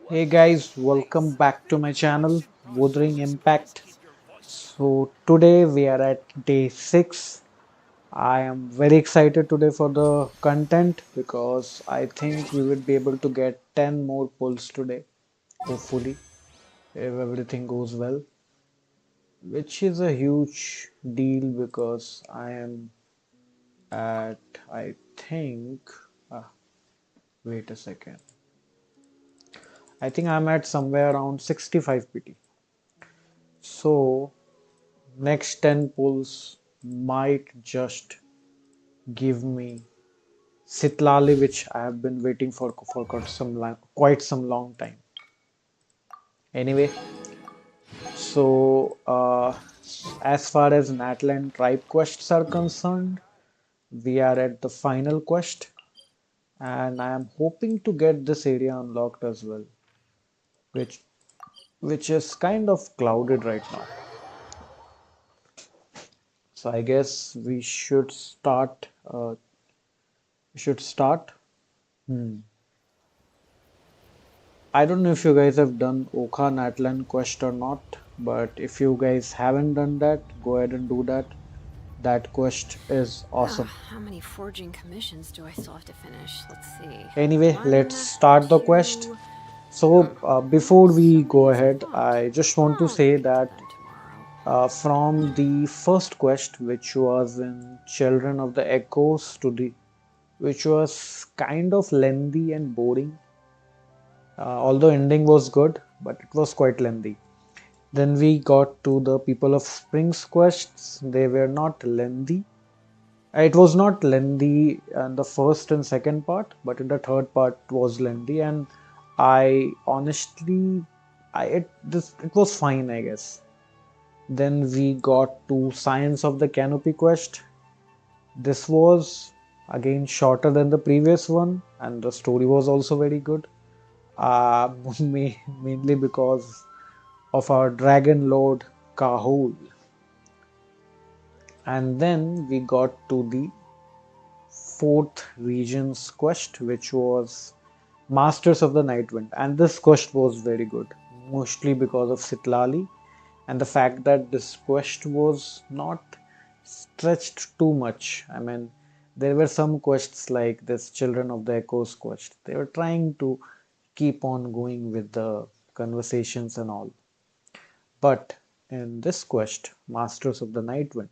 Hey guys, welcome back to my channel, Wuthering Impact. So today we are at day 6. I am very excited today for the content because I think we would be able to get 10 more pulls today, hopefully, if everything goes well, which is a huge deal because I am at, I think, ah, wait a second. I think I'm at somewhere around 65 PT. So next 10 pulls might just give me Citlali, which I have been waiting for quite some long time. Anyway, so as far as Natlan tribe quests are concerned, we are at the final quest, and I am hoping to get this area unlocked as well, which which is kind of clouded right now. So I guess we should start. Hmm. I don't know if you guys have done Okha Natlan quest or not, but if you guys haven't done that, go ahead and do that. That quest is awesome. How many forging commissions do I still have to finish? Let's see. Anyway, let's One, start the quest. two. So, before we Some of go these are ahead, blocked. I just want to I'll say get to that them tomorrow. from the first quest, which was in Children of the Echoes, to the which was kind of lengthy and boring, although ending was good, but it was quite lengthy. Then we got to the People of Springs quests. They were not lengthy. It was not lengthy in the first and second part, but in the third part was lengthy, and I honestly, it was fine, I guess. Then we got to Science of the Canopy quest. This was again shorter than the previous one, and the story was also very good. Mainly because of our Dragon Lord Kahul. And then we got to the fourth region's quest, which was Masters of the Night Wind. And this quest was very good, mostly because of Citlali and the fact that this quest was not stretched too much. I mean, there were some quests like this Children of the Echoes quest. They were trying to keep on going with the conversations and all. But in this quest, Masters of the Night Wind,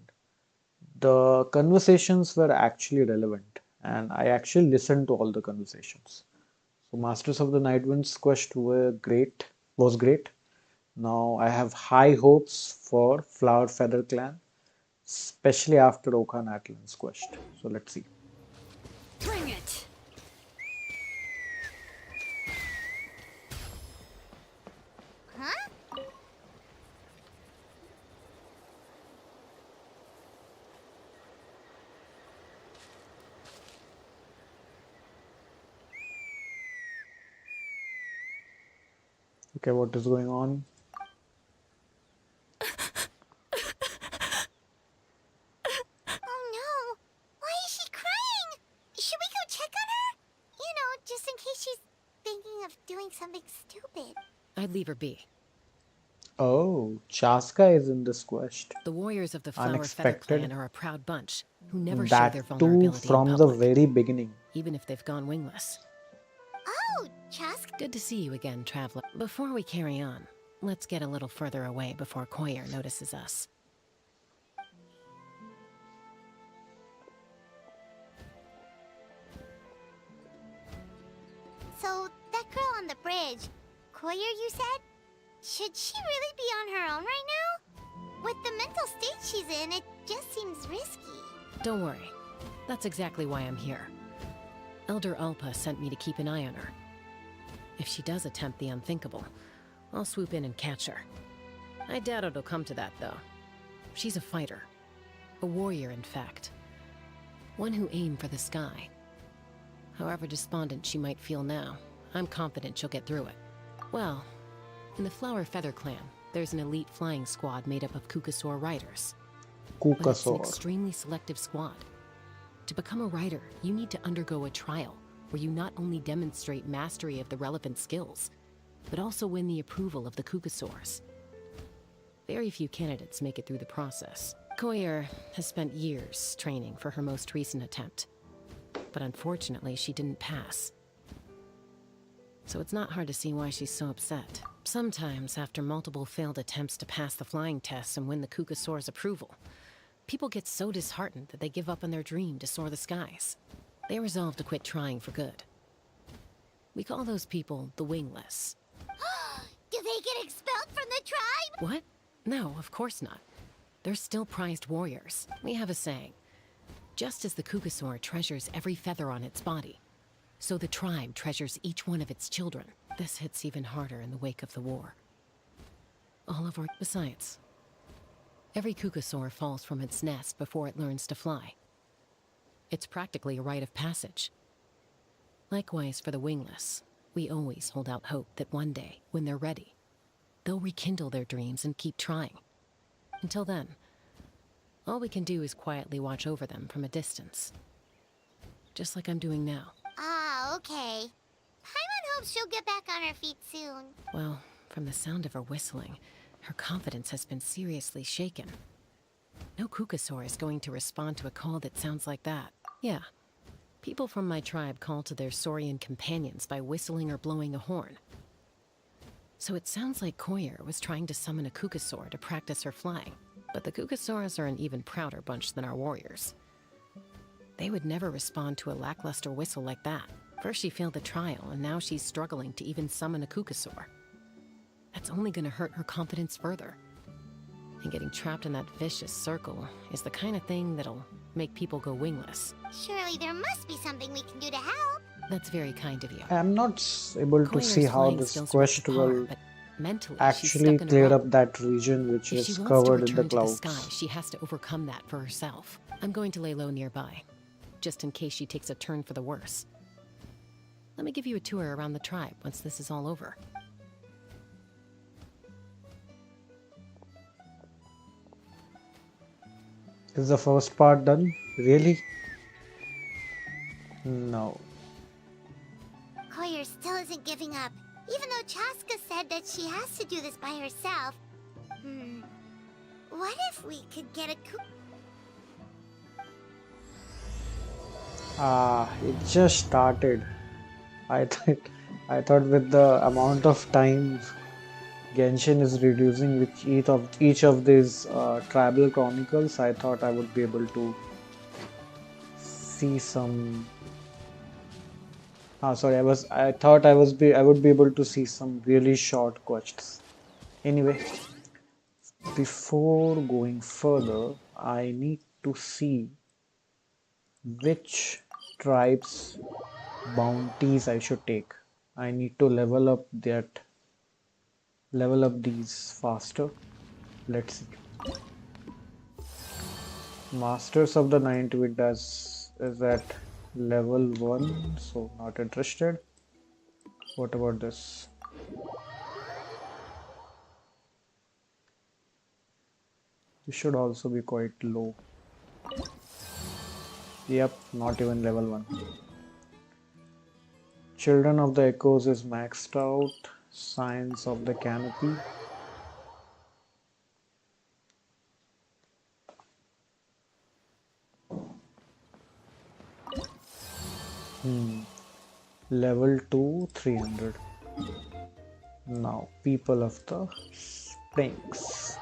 the conversations were actually relevant, and I actually listened to all the conversations. So Masters of the Night Wind's quest was great. Now I have high hopes for Flower Feather Clan, especially after Okan Atlan's quest. So let's see. Bring it! Huh? Okay, what is going on? Oh no! Why is she crying? Should we go check on her? Just in case she's thinking of doing something stupid. I'd leave her be. Oh, Chaska is in this quest. The warriors of the Flower Feather Unexpected. Clan are a proud bunch who never show That their too vulnerability in from the public, very beginning. even if they've gone wingless. Oh, Chask. Good to see you again, traveler. Before we carry on, let's get a little further away before Koyer notices us. So, that girl on the bridge, Koyer, you said? Should she really be on her own right now? With the mental state she's in, it just seems risky. Don't worry. That's exactly why I'm here. Elder Alpa sent me to keep an eye on her. If she does attempt the unthinkable, I'll swoop in and catch her. I doubt it'll come to that, though. She's a fighter. A warrior, in fact. One who aimed for the sky. However despondent she might feel now, I'm confident she'll get through it. Well, in the Flower Feather Clan, there's an elite flying squad made up of Kukasaur riders. But it's an Kukasor. extremely selective squad. To become a rider, you need to undergo a trial where you not only demonstrate mastery of the relevant skills, but also win the approval of the Kukasaurs. Very few candidates make it through the process. Koyer has spent years training for her most recent attempt, but unfortunately she didn't pass. So it's not hard to see why she's so upset. Sometimes, after multiple failed attempts to pass the flying test and win the Kukasaur's approval, people get so disheartened that they give up on their dream to soar the skies. They resolve to quit trying for good. We call those people the wingless. Do they get expelled from the tribe? What? No, of course not. They're still prized warriors. We have a saying. Just as the Kukasaur treasures every feather on its body, so the tribe treasures each one of its children. This hits even harder in the wake of the war. Besides, every Kukasaur falls from its nest before it learns to fly. It's practically a rite of passage. Likewise for the wingless, we always hold out hope that one day, when they're ready, they'll rekindle their dreams and keep trying. Until then, all we can do is quietly watch over them from a distance. Just like I'm doing now. Ah, okay. Paimon hopes she'll get back on her feet soon. Well, from the sound of her whistling, her confidence has been seriously shaken. No Kukasaur is going to respond to a call that sounds like that. Yeah, people from my tribe call to their saurian companions by whistling or blowing a horn. So it sounds like Koyer was trying to summon a Kukasaur to practice her flying. But the Kukasaurs are an even prouder bunch than our warriors. They would never respond to a lackluster whistle like that. First she failed the trial, and now she's struggling to even summon a Kukasaur. That's only gonna hurt her confidence further. And getting trapped in that vicious circle is the kind of thing that'll make people go wingless. Surely there must be something we can do to help. That's very kind of you. I'm not able to see Koyer's how flying this skills are up to quest par, will but mentally, she's actually stuck in a clear rut. up that region which If she is wants to covered in the return to the clouds. sky, she has to overcome that for herself. I'm going to lay low nearby, just in case she takes a turn for the worse. Let me give you a tour around the tribe once this is all over. Is the first part done? Really? No. Koyer still isn't giving up, even though Chaska said that she has to do this by herself. What if we could get a It just started. I thought with the amount of time Genshin is reducing with each of these Tribal Chronicles, I thought I would be able to see some. I thought I would be able to see some really short quests. Anyway, before going further, I need to see which tribes bounties I should take. I need to level up these faster. Let's see. Masters of the Ninth Wind is at level 1, so not interested. What about this? This should also be quite low. Yep, not even level 1. Children of the Echoes is maxed out. Science of the Canopy. Level 2, 300. Now, People of the Springs.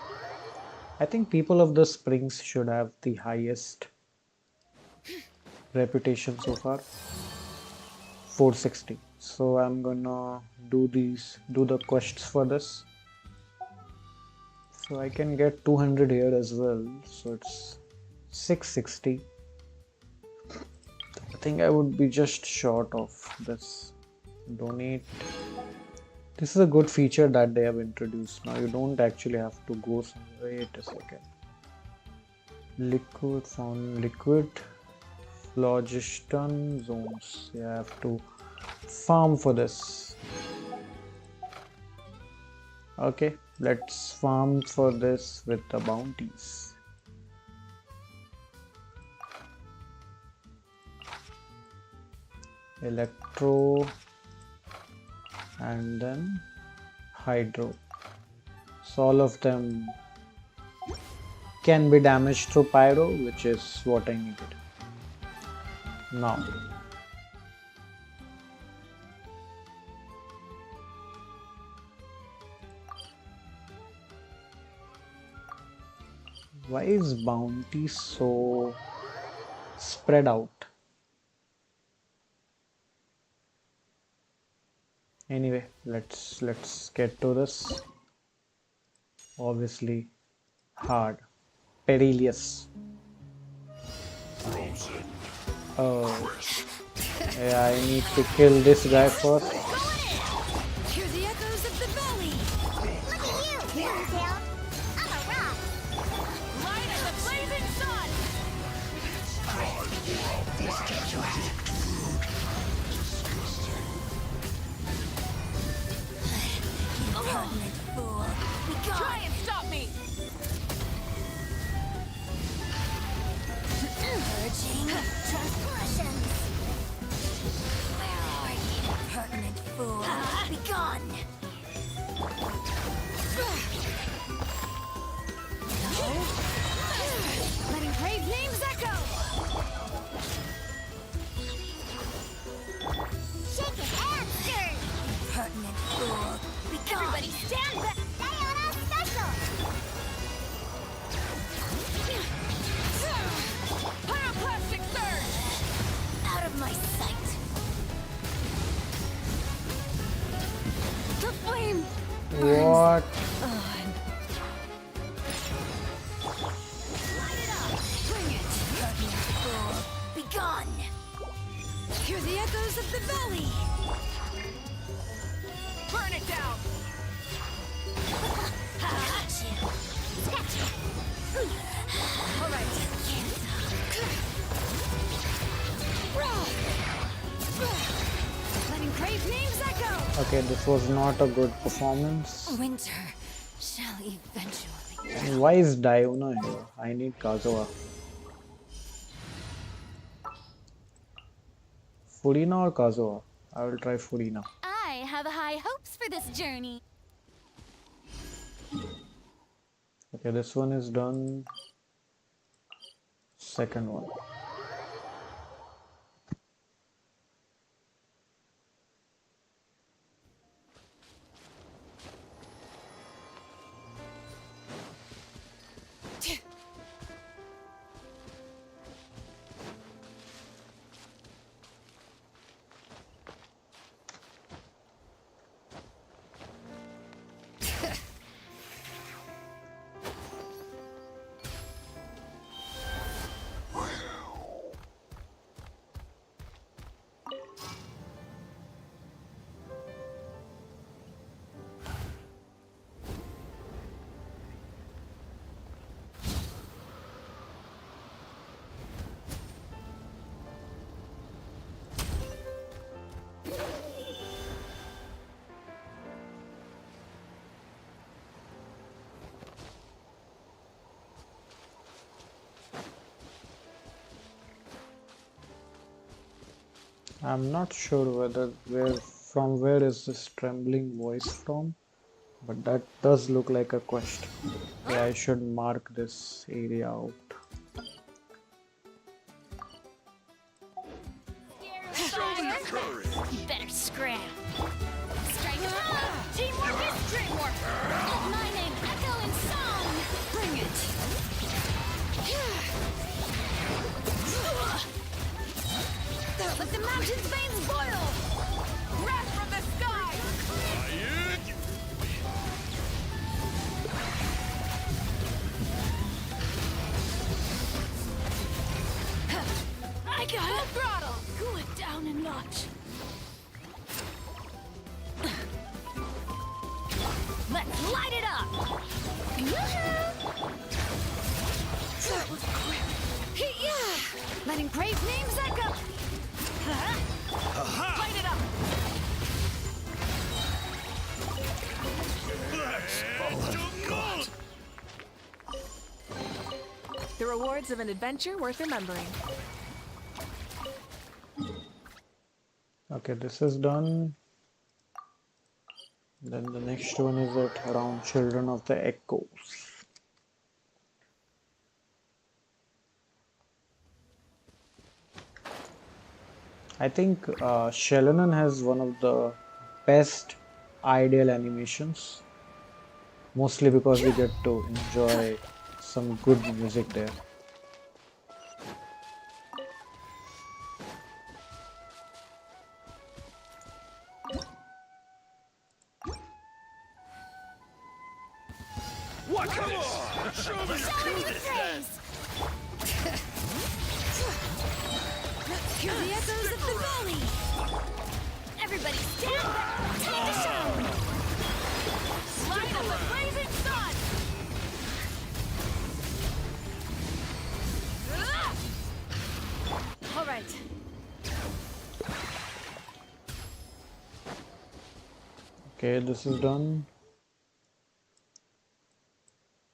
I think People of the Springs should have the highest reputation so far. 460. So I'm gonna do the quests for this. So I can get 200 here as well. So it's 660. I think I would be just short of this. Donate. This is a good feature that they have introduced. Now you don't actually have to go somewhere. Wait a second. Liquid found liquid. Phlogiston zones. You have to farm for this. Okay, let's farm for this with the bounties. Electro, and then Hydro. So all of them can be damaged through Pyro, which is what I needed. Now. Why is bounty so spread out? Anyway, let's get to this. Obviously hard. Perilous. Oh. Yeah, I need to kill this guy first. Hear the echoes of the valley. Look at you, Tail. I'm a rock. Light as the blazing sun. Impertinent fool. Be gone. Try and stop me. Purging transgressions. Where are you, impertinent fool? Be gone. Letting brave names echo. Shake it and stir. Impertinent fool. Be gone. Everybody stand back. Diana special. Pyroclastic surge. Out of my sight. The flame. What? Light it up. Bring it. Impertinent fool. Be gone. Hear the echoes of the valley. Burn it down. Got you. Gotcha. All right. Letting brave names echo. Okay, this was not a good performance. Winter shall eventually. And why is Diona here? I need Kazuha. Furina or Kazuha? I will try Furina. I have high hopes for this journey. Okay, this one is done. Second one. I'm not sure where is this trembling voice from, but that does look like a quest. Yeah, I should mark this area out. You better scram. Strike it. Teamwork is dreamwork. Let my name echo in song. Bring it. Let the mountain's veins boil. Wrath from the sky. I got it. Throttle. Cool it down a notch. Let's light it up. That was quick. Yeah. Letting brave names echo. Light it up. The rewards of an adventure worth remembering. Okay, this is done. Then the next one is at around Children of the Echoes. I think Shellanan has one of the best ideal animations, mostly because we get to enjoy some good music there. Watch this! Show me Show your praise! Hear the echoes of the valley! Everybody stand back! Time to shine! Light up a blazing sun! All right. Okay, this is done.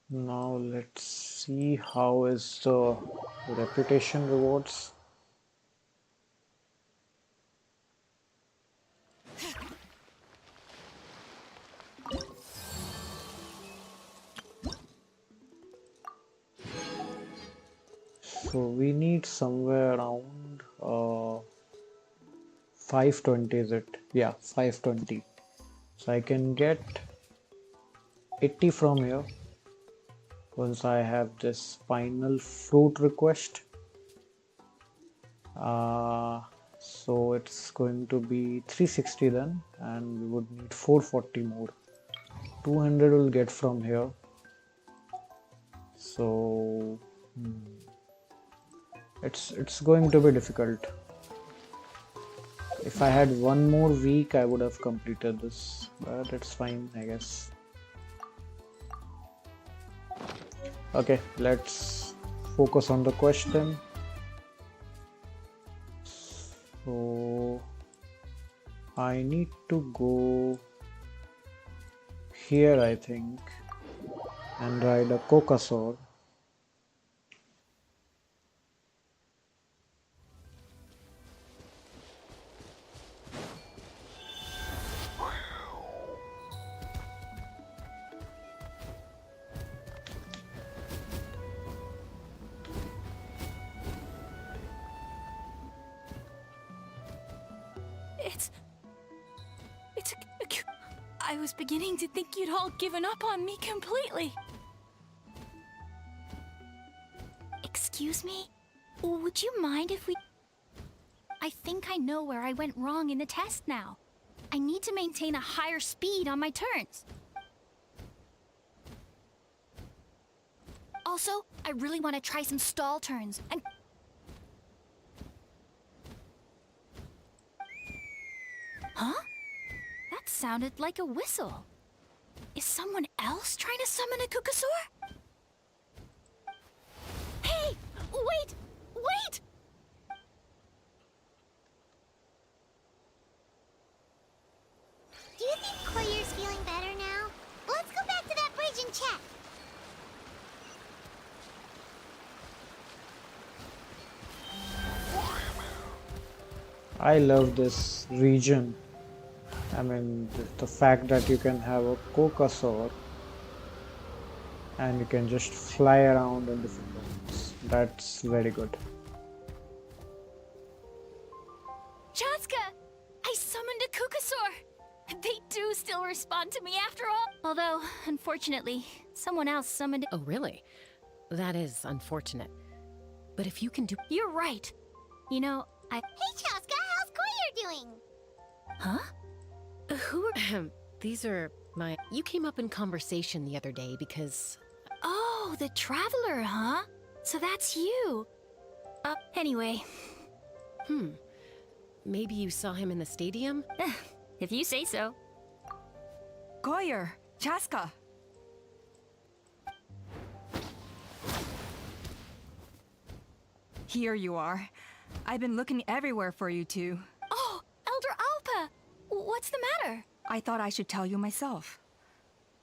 Now let's see how is the reputation rewards. So we need somewhere around 520, is it? Yeah, 520. So I can get 80 from here once I have this final fruit request. So it's going to be 360 then, and we would need 440 more. 200 will get from here. So it's going to be difficult. If I had one more week, I would have completed this, but it's fine, I guess. Okay, let's focus on the question. So I need to go here, I think, and ride a Cocasaur. I was beginning to think you'd all given up on me completely. Excuse me? Would you mind if we... I think I know where I went wrong in the test now. I need to maintain a higher speed on my turns. Also, I really want to try some stall turns and... Huh? That sounded like a whistle. Is someone else trying to summon a Kukasaur? Hey! Wait! Wait! Do you think Koyer's feeling better now? Let's go back to that bridge and check. I love this region. I mean, the fact that you can have a Cocasaur and you can just fly around in different lanes. That's very good. Chaska! I summoned a Kukasaur! They do still respond to me after all. Although, unfortunately, someone else summoned it. Oh, really? That is unfortunate. But if you can do... You're right. You know, Hey, Chaska, how's Koyer doing? Huh? Who are... These are my... You came up in conversation the other day because... Oh, the Traveler, huh? So that's you. Anyway. Maybe you saw him in the stadium? If you say so. Koyer, Chaska. Here you are. I've been looking everywhere for you two. Oh, Elder Alpa! What's the matter? I thought I should tell you myself.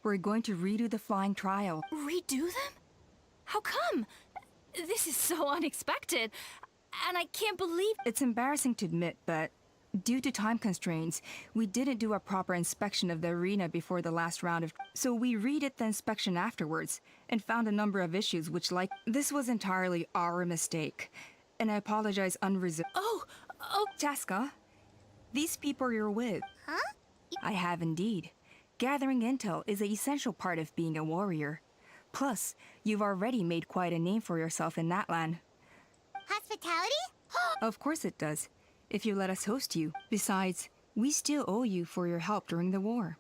We're going to redo the flying trial. Redo them? How come? This is so unexpected. And I can't believe... It's embarrassing to admit, but Due to time constraints, we didn't do a proper inspection of the arena before the last round of. So we redid the inspection afterwards and found a number of issues which this was entirely our mistake. And I apologize unreservedly. Oh, Chaska, these people you're with. Huh? I have indeed. Gathering intel is an essential part of being a warrior. Plus, you've already made quite a name for yourself in Natlan. Hospitality? Of course it does, if you let us host you. Besides, we still owe you for your help during the war.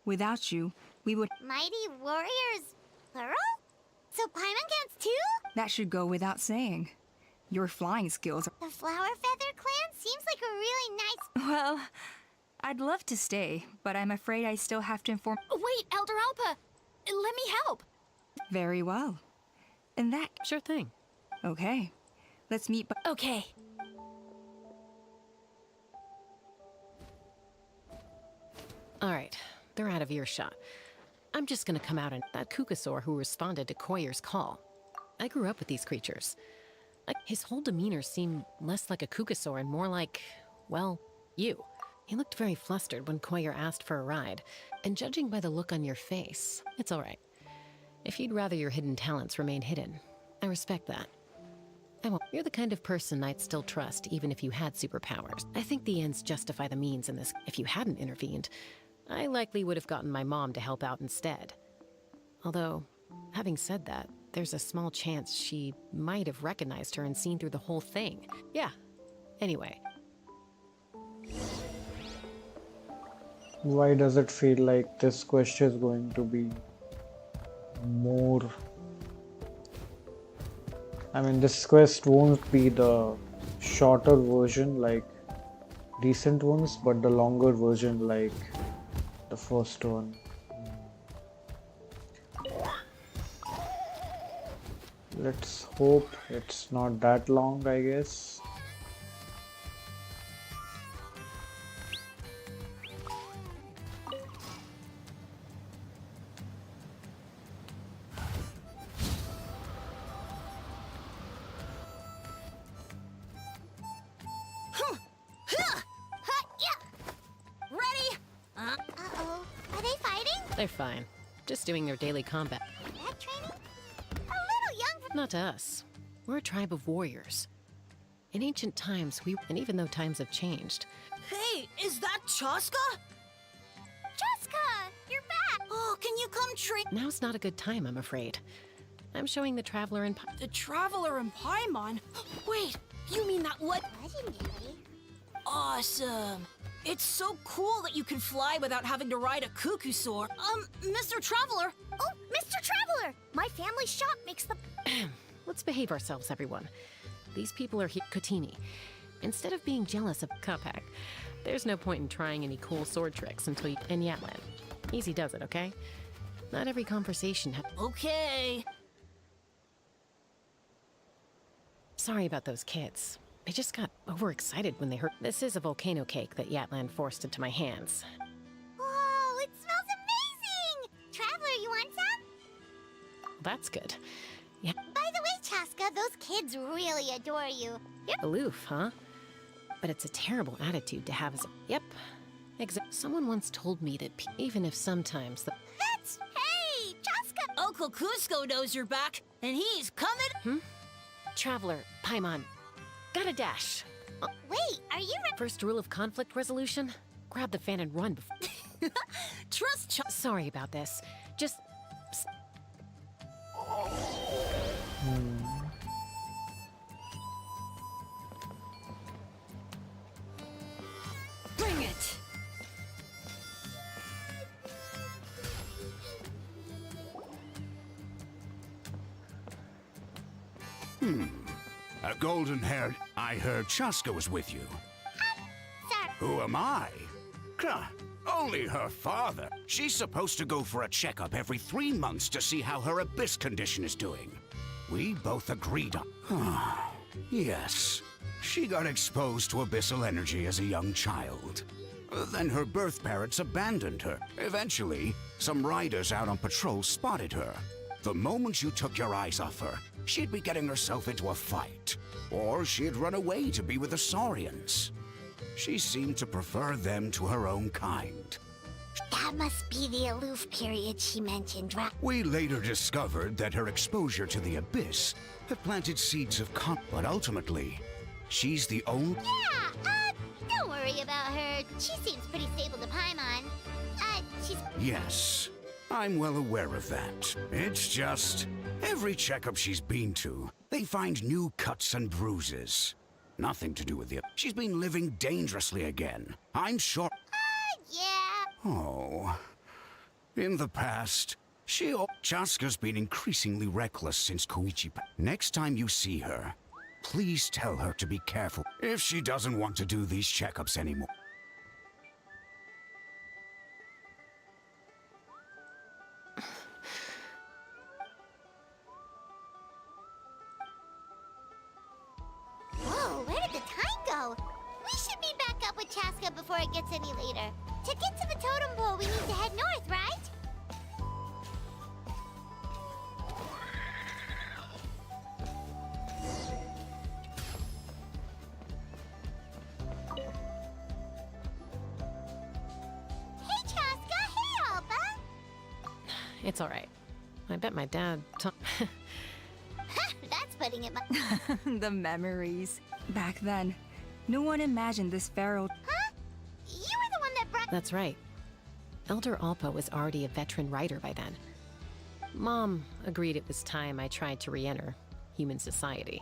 Without you, we would. Mighty warriors, plural? So Primogems too? That should go without saying. Your flying skills are. The Flower Feather clan seems like a really nice. Well, I'd love to stay, but I'm afraid I still have to inform. wait, Elder Alpa. Let me help. Very well. In that. Sure thing. Okay. Let's meet. Okay. All right, they're out of earshot. I'm just gonna come out and that Kukasaur who responded to Koyer's call. I grew up with these creatures. His whole demeanor seemed less like a Kukasaur and more like, well, you. He looked very flustered when Koyer asked for a ride, and judging by the look on your face, it's all right. If you'd rather your hidden talents remain hidden, I respect that. I won't. You're the kind of person I'd still trust even if you had superpowers. I think the ends justify the means in this. If you hadn't intervened, I likely would have gotten my mom to help out instead. Although, having said that, there's a small chance she might have recognized her and seen through the whole thing. Yeah. Anyway. Why does it feel like this quest is going to be more? I mean, this quest won't be the shorter version like recent ones, but the longer version like the first one. Let's hope it's not that long, I guess. Ready? Uh-oh. Are they fighting? They're fine. Just doing their daily combat. That training? A little young for... Not to us. We're a tribe of warriors. In ancient times, and even though times have changed, Hey, is that Chaska? Jessica, you're back! Oh, can you come train now's not a good time, I'm afraid. I'm showing the Traveler and the Traveler in Paimon? Wait, you mean that what? Legendary. Awesome. It's so cool that you can fly without having to ride a Kukusaur. Mr. Traveler. Oh, Mr. Traveler! My family shop makes the... Let's behave ourselves, everyone. These people are here. Kotini. Instead of being jealous of Kapak, there's no point in trying any cool sword tricks until you... And Natlan. Easy does it, okay? Not every conversation Okay. Sorry about those kids. They just got overexcited when they heard... This is a volcano cake that Yatlan forced into my hands. Whoa, it smells amazing! Traveler, you want some? That's good. Yeah, By the way, Chaska, those kids really adore you. aloof, huh? But it's a terrible attitude to have as a... Yep. Someone once told me that even if sometimes the... That's... Hey, Chaska! Uncle Cusco knows you're back, and he's coming. Traveler, Paimon, got a dash. Wait, are you... First rule of conflict resolution? Grab the fan and run. Trust Sorry about this. Just... Bring it. A golden-haired... I heard Chaska was with you. Sir, Who am I? Only her father. She's supposed to go for a checkup every 3 months to see how her abyss condition is doing. We both agreed on... Yes. She got exposed to abyssal energy as a young child. Then her birth parents abandoned her. Eventually, some riders out on patrol spotted her. The moment you took your eyes off her, she'd be getting herself into a fight. Or she'd run away to be with the Saurians. She seemed to prefer them to her own kind. That must be the aloof period she mentioned, right? We later discovered that her exposure to the Abyss had planted seeds of but ultimately, she's the only— Yeah, don't worry about her. She seems pretty stable to Paimon. She's... Yes, I'm well aware of that. It's just, every checkup she's been to, they find new cuts and bruises. Nothing to do with the— She's been living dangerously again. I'm sure— yeah. Oh. In the past, Chaska's been increasingly reckless since Koichi. Next time you see her, please tell her to be careful if she doesn't want to do these checkups anymore. Whoa, where did the time go? We should be back up with Chaska before it gets any later. To get to the totem pole, we need to head north, right? Hey, Chaska! Hey, Alba! It's all right. I bet my dad. That's putting it... The memories. Back then, no one imagined this pharaoh. Huh? You were the one that brought... That's right. Elder Alpa was already a veteran writer by then. Mom agreed it was time I tried to re-enter human society.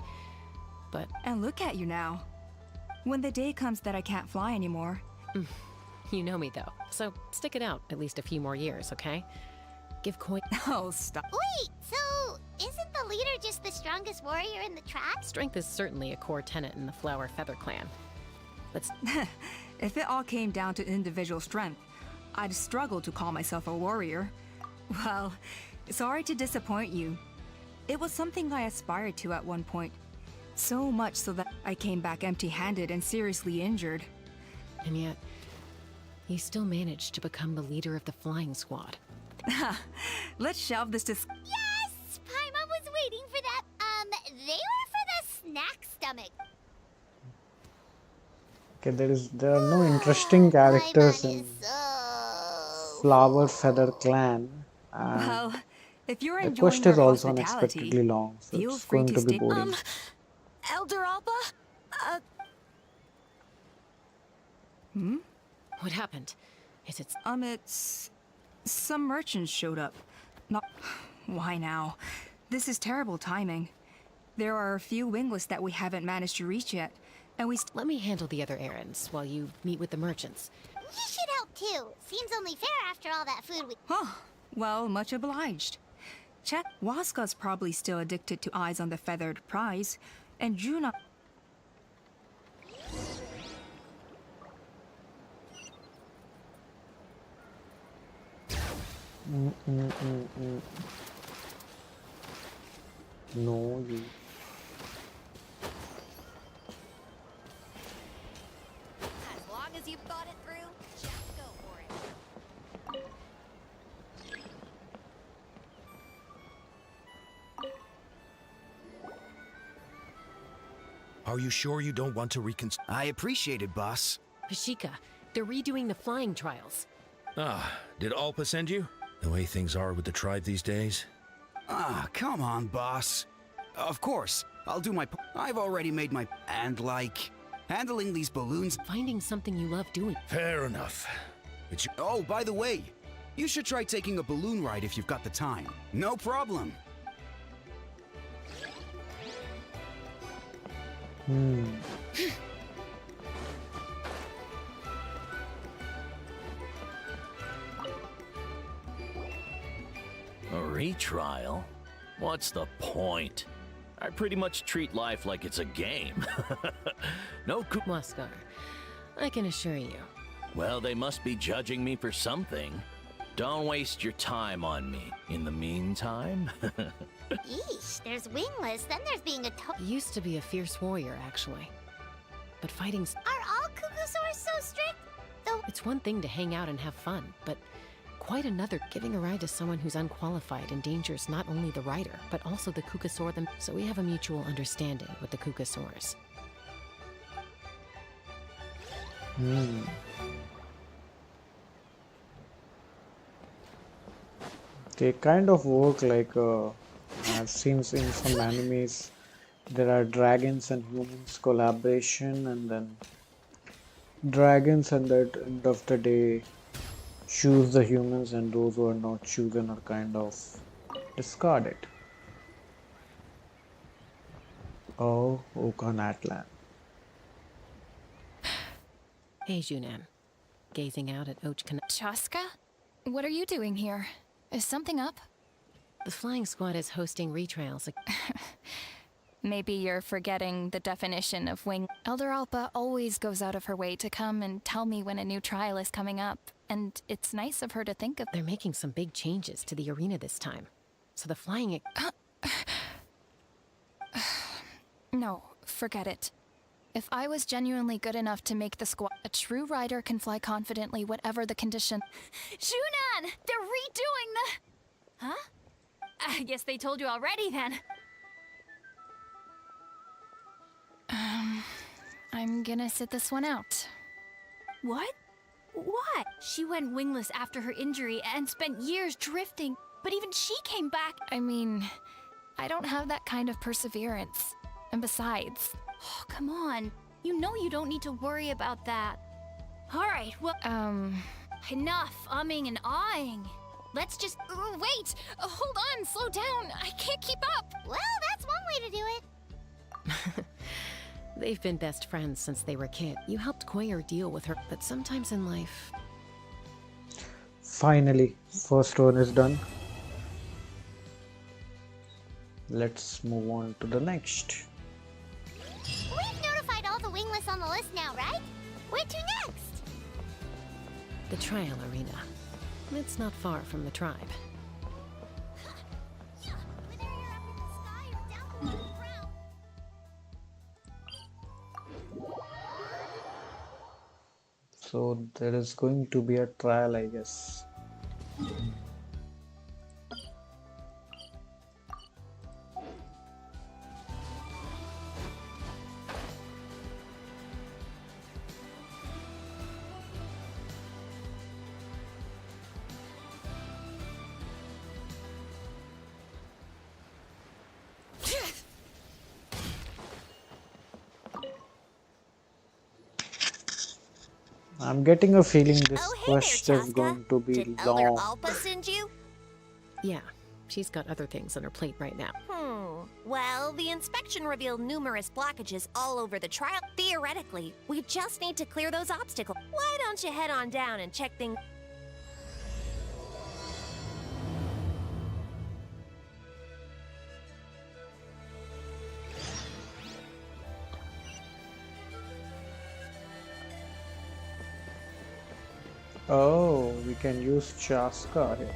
But And look at you now. When the day comes that I can't fly anymore. you know me though, so stick it out at least a few more years, okay? Give Koi... Oh, stop. Wait, so isn't the leader just the strongest warrior in the tribe? Strength is certainly a core tenet in the Flower Feather clan. Let's... If it all came down to individual strength, I'd struggle to call myself a warrior. Well, sorry to disappoint you. It was something I aspired to at one point. So much so that I came back empty-handed and seriously injured. And yet, you still managed to become the leader of the flying squad. Let's shelve this Yes! Paimon was waiting for that. They were for the snack stomach. Okay, there are no interesting characters Paimon in is so... Flower Feather Clan. And Well, if you're the enjoying quest your is also hospitality, unexpectedly long, so feel it's free going to to be stay- boring. Elder Alba? What happened? Is it... It's... Some merchants showed up. Not... Why now? This is terrible timing. There are a few wingless that we haven't managed to reach yet, and we Let me handle the other errands while you meet with the merchants. You should help too. Seems only fair after all that food we... Huh. Well, much obliged. Check. Waska's probably still addicted to eyes on the feathered prize, and Juna... No, you. As long as you've thought it through, just go for it. Are you sure you don't want to I appreciate it, boss. Pashika, they're redoing the flying trials. Did Alpa send you? The way things are with the tribe these days. Ah, come on, boss. Of course, I'll do my I've already made my... And like, handling these balloons... Finding something you love doing. Fair enough. It's Oh, by the way, you should try taking a balloon ride if you've got the time. No problem. A retrial? What's the point? I pretty much treat life like it's a game. No Waskar, I can assure you. Well, they must be judging me for something. Don't waste your time on me. In the meantime... Yeesh, there's wingless, then there's being a You used to be a fierce warrior, actually. But fighting's... Are all Kukusaurs so strict? Though... It's one thing to hang out and have fun, but quite another giving a ride to someone who's unqualified endangers not only the rider, but also the Kukusaur them. So we have a mutual understanding with the Kukusaurs. Hmm. They kind of work like I've seen in some animes. There are dragons and humans collaboration, and then dragons, and at the end of the day, choose the humans, and those who are not chosen are kind of discarded. Oh, Natlan. Hey, Junan. Gazing out at Ochkan. Chaska? What are you doing here? Is something up? The flying squad is hosting retrials. Maybe you're forgetting the definition of wing. Elder Alpa always goes out of her way to come and tell me when a new trial is coming up, and it's nice of her to think of. They're making some big changes to the arena this time. So the flying. No, forget it. If I was genuinely good enough to make the squad, a true rider can fly confidently whatever the condition. Junan! They're redoing the... Huh? I guess they told you already then. I'm gonna sit this one out. What? What? She went wingless after her injury and spent years drifting, but even she came back. I mean, I don't have that kind of perseverance. And besides... Oh, come on. You know you don't need to worry about that. Alright, well... Enough umming and ahhing. Let's just... wait! Hold on, slow down. I can't keep up. Well, that's one way to do it. They've been best friends since they were kids. You helped Koyer deal with her, but sometimes in life... Finally, first one is done. Let's move on to the next. We've notified all the wingless on the list now, right? Where to next? The trial arena. It's not far from the tribe. Yeah, whether you're up in the sky or down below the ground. So there is going to be a trial, I guess. I'm getting a feeling this Oh, hey quest there, is Chaska. going to be Did Elder long. Alpa send you? Yeah, she's got other things on her plate right now. Well, the inspection revealed numerous blockages all over the trial. Theoretically, we just need to clear those obstacles. Why don't you head on down and check things? Oh, we can use Chaska here.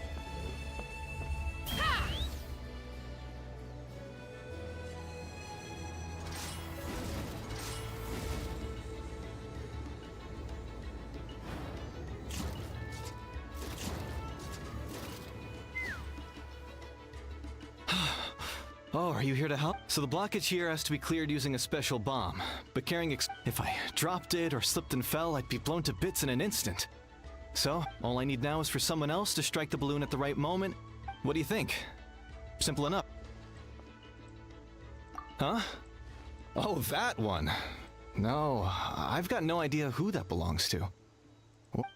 Oh, are you here to help? So the blockage here has to be cleared using a special bomb. But carrying if I dropped it or slipped and fell, I'd be blown to bits in an instant. So, all I need now is for someone else to strike the balloon at the right moment. What do you think? Simple enough. Huh? Oh, that one. No, I've got no idea who that belongs to.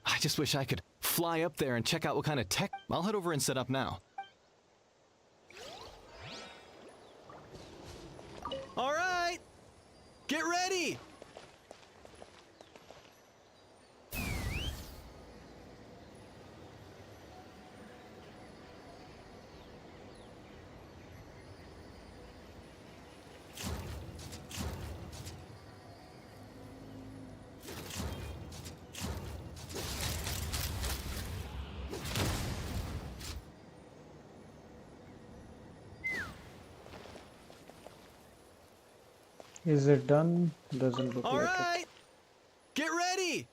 I just wish I could fly up there and check out what kind of tech... I'll head over and set up now. All right! Get ready! Is it done? Doesn't look All like right! Get ready!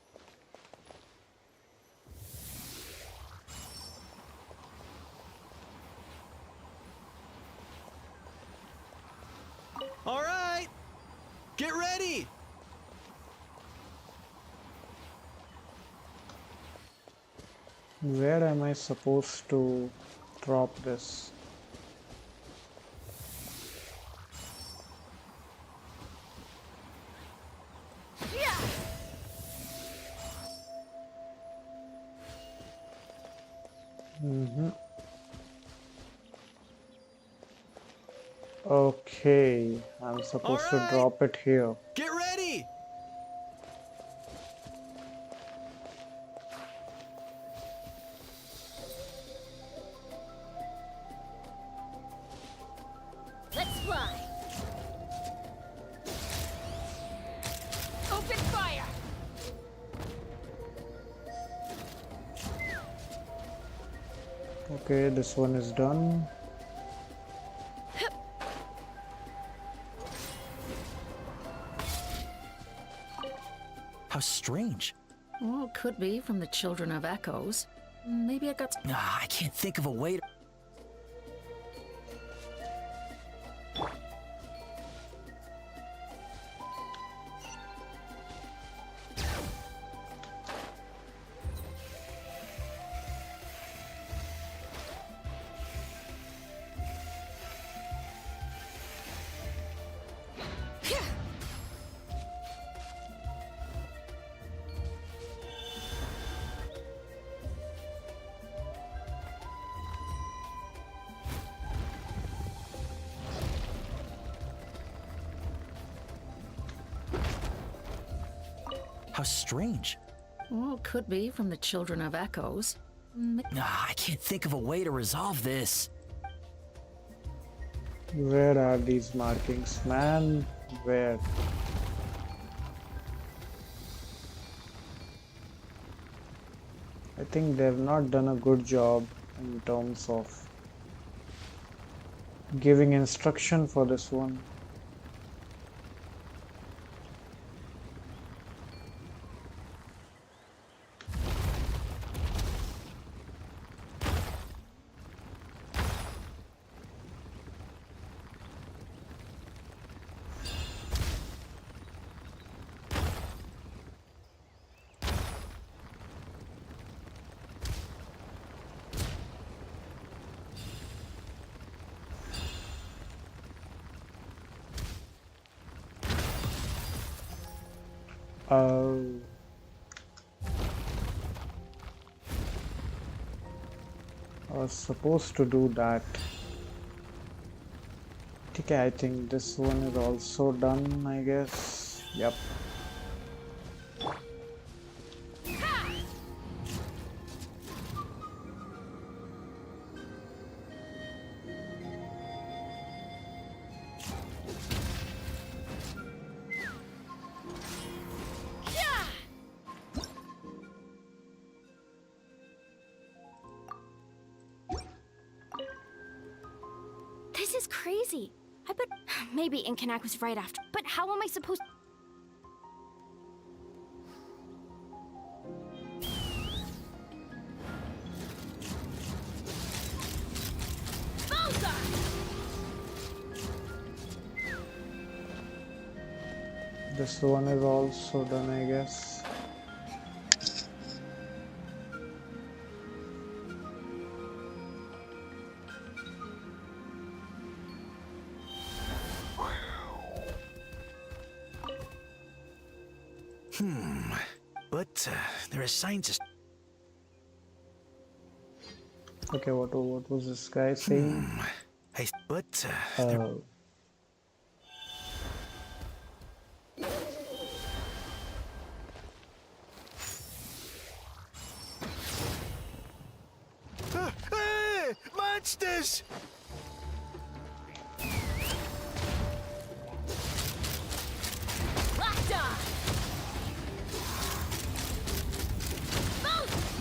All right! Get ready! Where am I supposed to drop this? Okay, I'm All supposed to right, drop it here. get ready! Let's fly. Open fire. Okay, this one is done. How strange. Well, could be from the Children of Echoes. Maybe I got. I can't think of a way to. How strange. Well, could be from the Children of Echoes. I can't think of a way to resolve this. Where are these markings, man? Where? I think they've not done a good job in terms of giving instruction for this one. Oh. I was supposed to do that. Okay, I think this one is also done, I guess. Yep. This is crazy. I bet maybe Inkanak was right after. But how am I supposed? This one is also done, I guess. But there are signs of. Okay, what was this guy saying? Oh. Monsters!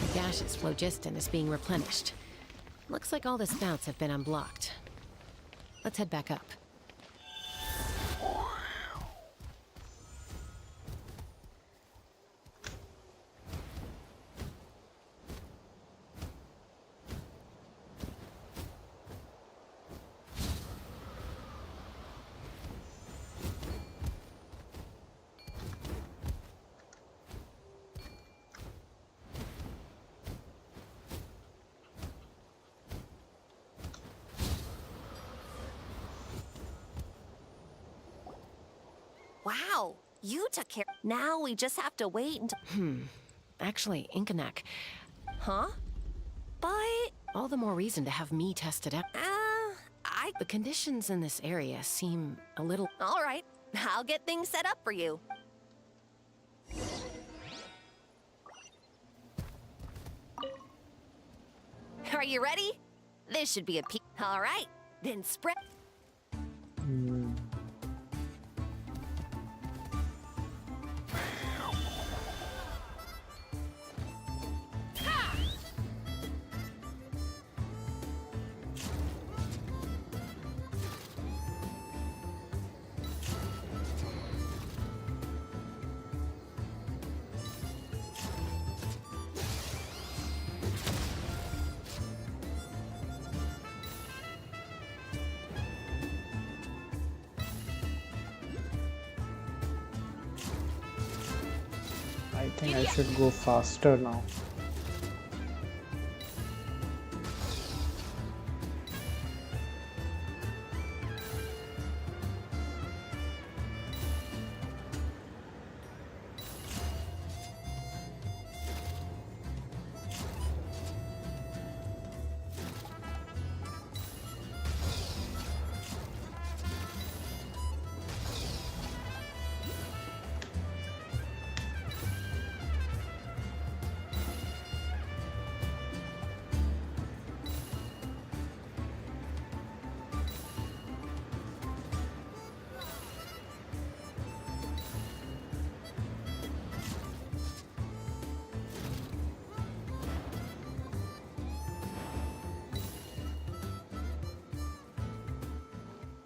The gaseous phlogiston is being replenished. Looks like all the spouts have been unblocked. Let's head back up. Wow, you took care. Now we just have to wait until. Actually, Inkanek, Huh? But. all the more reason to have me test it out. The conditions in this area seem a little... All right, I'll get things set up for you. Are you ready? This should be a peek. All right, then spread. I think I should go faster now.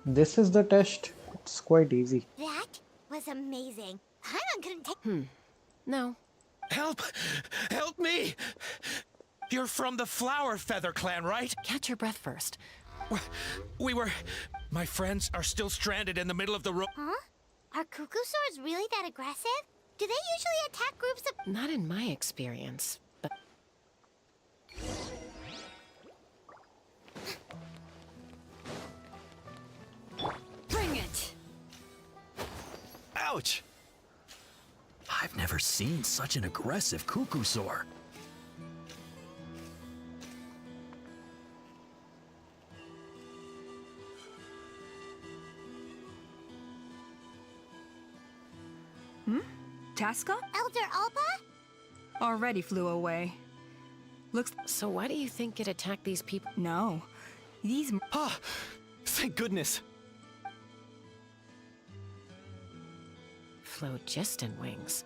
This is the test. It's quite easy. That was amazing. Paimon couldn't take. No. Help! Help me! You're from the Flower Feather clan, right? Catch your breath first. We were... My friends are still stranded in the middle of the road. Huh? Are cuckoo swords really that aggressive? Do they usually attack groups of... Not in my experience, but... Bring it! Ouch! I've never seen such an aggressive cuckoosaur. Tasca? Elder Alpa? Already flew away. Looks... So why do you think it attacked these people? No. These... Ah! Thank goodness! Phlogiston wings.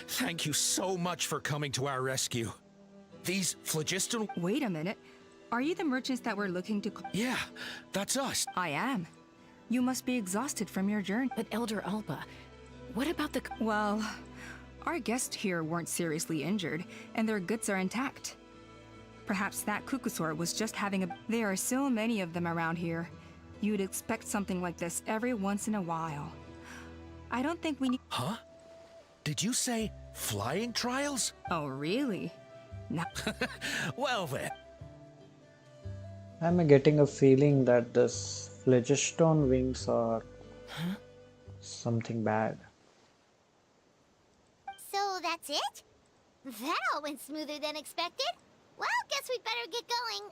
Thank you so much for coming to our rescue. These phlogiston... Wait a minute. Are you the merchants that were looking to... Yeah, that's us. I am. You must be exhausted from your journey. But Elder Alpa, what about the... Well, our guests here weren't seriously injured, and their goods are intact. Perhaps that cuckoosaur was just having a... There are so many of them around here. You'd expect something like this every once in a while. I don't think we need... Huh? Did you say flying trials? Oh, really? No. Well then. I'm getting a feeling that this phlogiston wings are something bad. So that's it? That all went smoother than expected. Well, guess we'd better get going.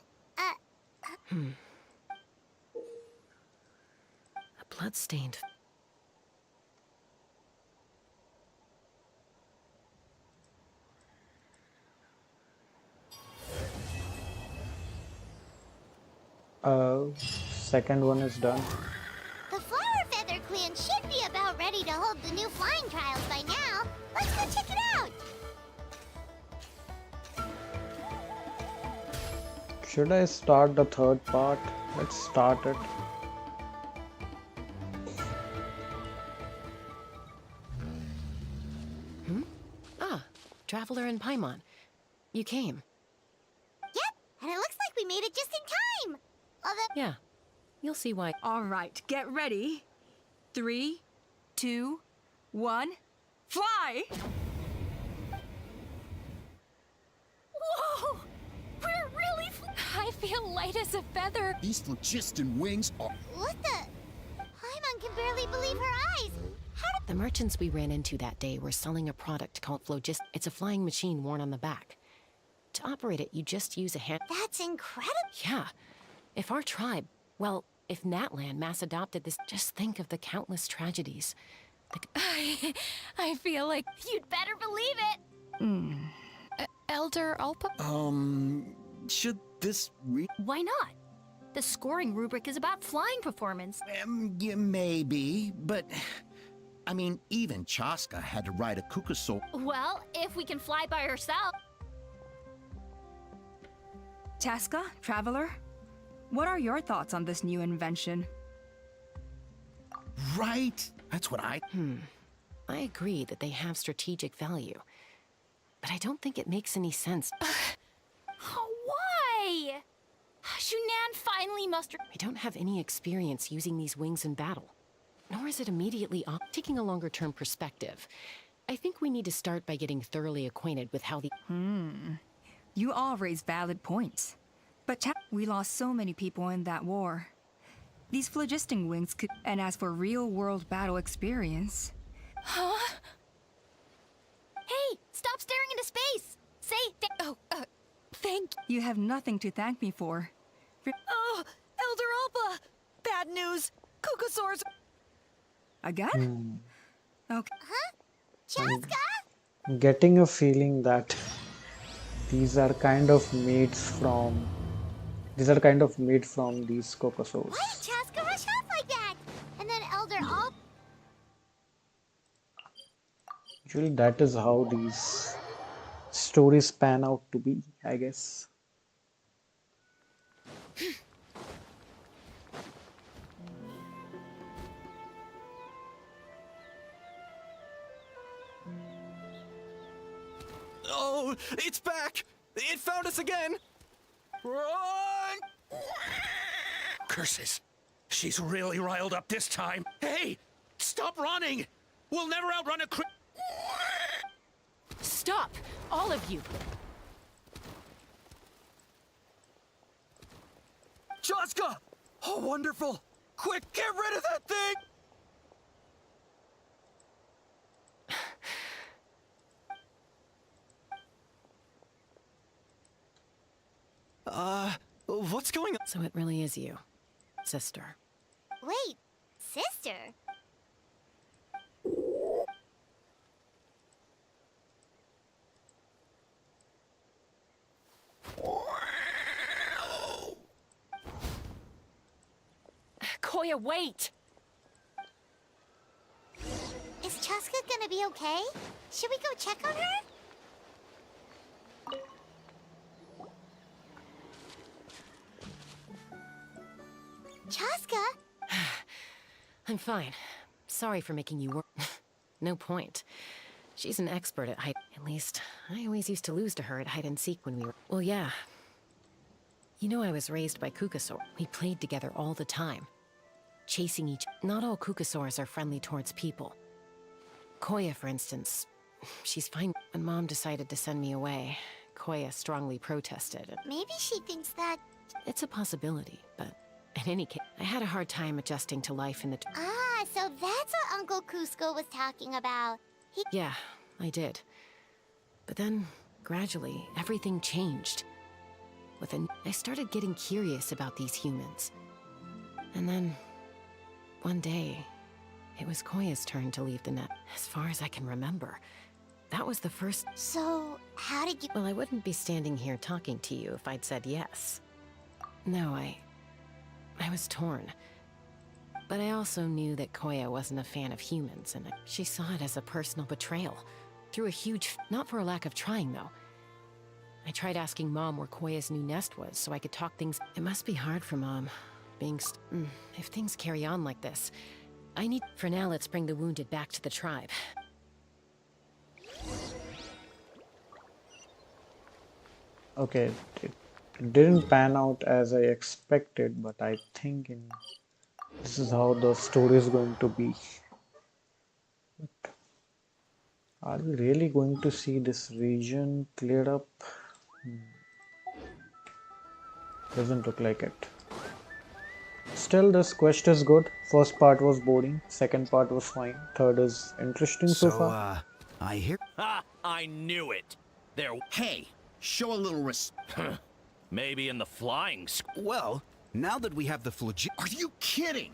A blood-stained... Second one is done. The Flower Feather Clan should be about ready to hold the new flying trials by now. Let's go check it out. Should I start the third part? Let's start it. Ah, Traveler and Paimon. You came. Yep, and it looks like we made it just in time. Although... Yeah. You'll see why. All right, get ready. 3, 2, 1, fly! Whoa! We're really... I feel light as a feather. These phlogiston wings are... What the... Paimon can barely believe her eyes. The merchants we ran into that day were selling a product called Flogist. It's a flying machine worn on the back. To operate it, you just use a hand. That's incredible. Yeah. If our tribe, well, if Natlan mass adopted this, just think of the countless tragedies. I feel like You'd better believe it. Elder Alpa. Should this Why not? The scoring rubric is about flying performance. Yeah, maybe, but I mean, even Chaska had to ride a Kukasaur. Well, if we can fly by herself. Chaska, Traveler, what are your thoughts on this new invention? Right? That's what I... I agree that they have strategic value, but I don't think it makes any sense. Why? Shunan finally mustered. I don't have any experience using these wings in battle, nor is it immediately taking a longer-term perspective. I think we need to start by getting thoroughly acquainted with how the... You all raise valid points. But we lost so many people in that war. These phlogisting wings could... And as for real-world battle experience... Huh? Hey, stop staring into space! Say thank... You have nothing to thank me for. Oh, Elder Alpa! Bad news! Kukasaurs... Again? Okay. Chaska? Getting a feeling that these are kind of made from these Cocosaurs. Why did Chaska rush off like that? And then Elder Alp. Usually that is how these stories pan out to be, I guess. Oh, it's back! It found us again! Run! Curses. She's really riled up this time. Hey, stop running! We'll never outrun a Stop! All of you! Chaska! Oh, wonderful! Quick, get rid of that thing! What's going on? So it really is you, sister. Wait, sister? Koya, wait! Is Chaska gonna be okay? Should we go check on her? Chaska? I'm fine. Sorry for making you work. No point. She's an expert at hide. At least, I always used to lose to her at hide and seek when we were... Well, yeah. You know I was raised by Kukasaur. We played together all the time. Chasing each... Not all Kukasaurs are friendly towards people. Koya, for instance, she's fine. When Mom decided to send me away, Koya strongly protested. Maybe she thinks that... It's a possibility, but in any case, I had a hard time adjusting to life in the... Ah, so that's what Uncle Cusco was talking about. Yeah, I did. But then, gradually, everything changed. I started getting curious about these humans. And then, one day, it was Koya's turn to leave the net. As far as I can remember, that was the first... So, how did you... Well, I wouldn't be standing here talking to you if I'd said yes. No, I was torn. But I also knew that Koya wasn't a fan of humans, and she saw it as a personal betrayal. Through a huge... Not for a lack of trying, though. I tried asking Mom where Koya's new nest was, so I could talk things... It must be hard for Mom, being if things carry on like this, I need... For now, let's bring the wounded back to the tribe. Okay, it didn't pan out as I expected, but I think this is how the story is going to be. But are we really going to see this region cleared up? Doesn't look like it. Still, this quest is good. First part was boring, second part was fine, third is interesting so So, far. I hear. Ha! I knew it! There. Hey, show a little respect. Maybe in the flying Well, now that we have the Are you kidding?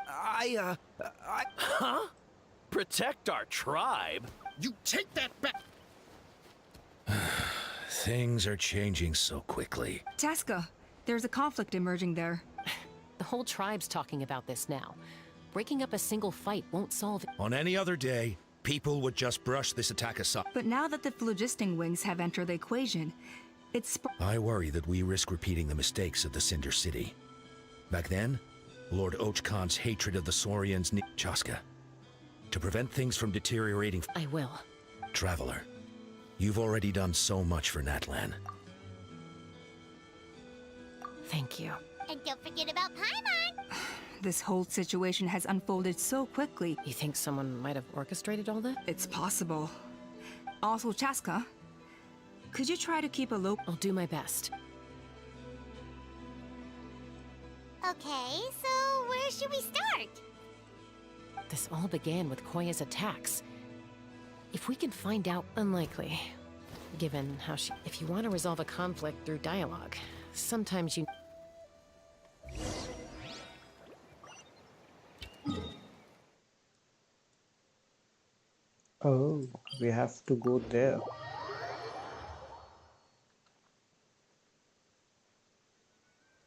I. Huh? Protect our tribe? You take that back. Things are changing so quickly. Chaska, there's a conflict emerging there. The whole tribe's talking about this now. Breaking up a single fight won't solve it. On any other day, people would just brush this attack aside. But now that the phlogisting wings have entered the equation, it's... I worry that we risk repeating the mistakes of the Cinder City. Back then, Lord Ochkan's hatred of the Saurians Chaska. To prevent things from deteriorating... I will. Traveler, you've already done so much for Natlan. Thank you. And don't forget about Paimon! This whole situation has unfolded so quickly. You think someone might have orchestrated all that? It's possible. Also, Chaska, could you try to keep a low... I'll do my best. Okay, so where should we start? This all began with Koya's attacks. If we can find out... Unlikely. Given how she... If you want to resolve a conflict through dialogue, sometimes you... Oh, we have to go there.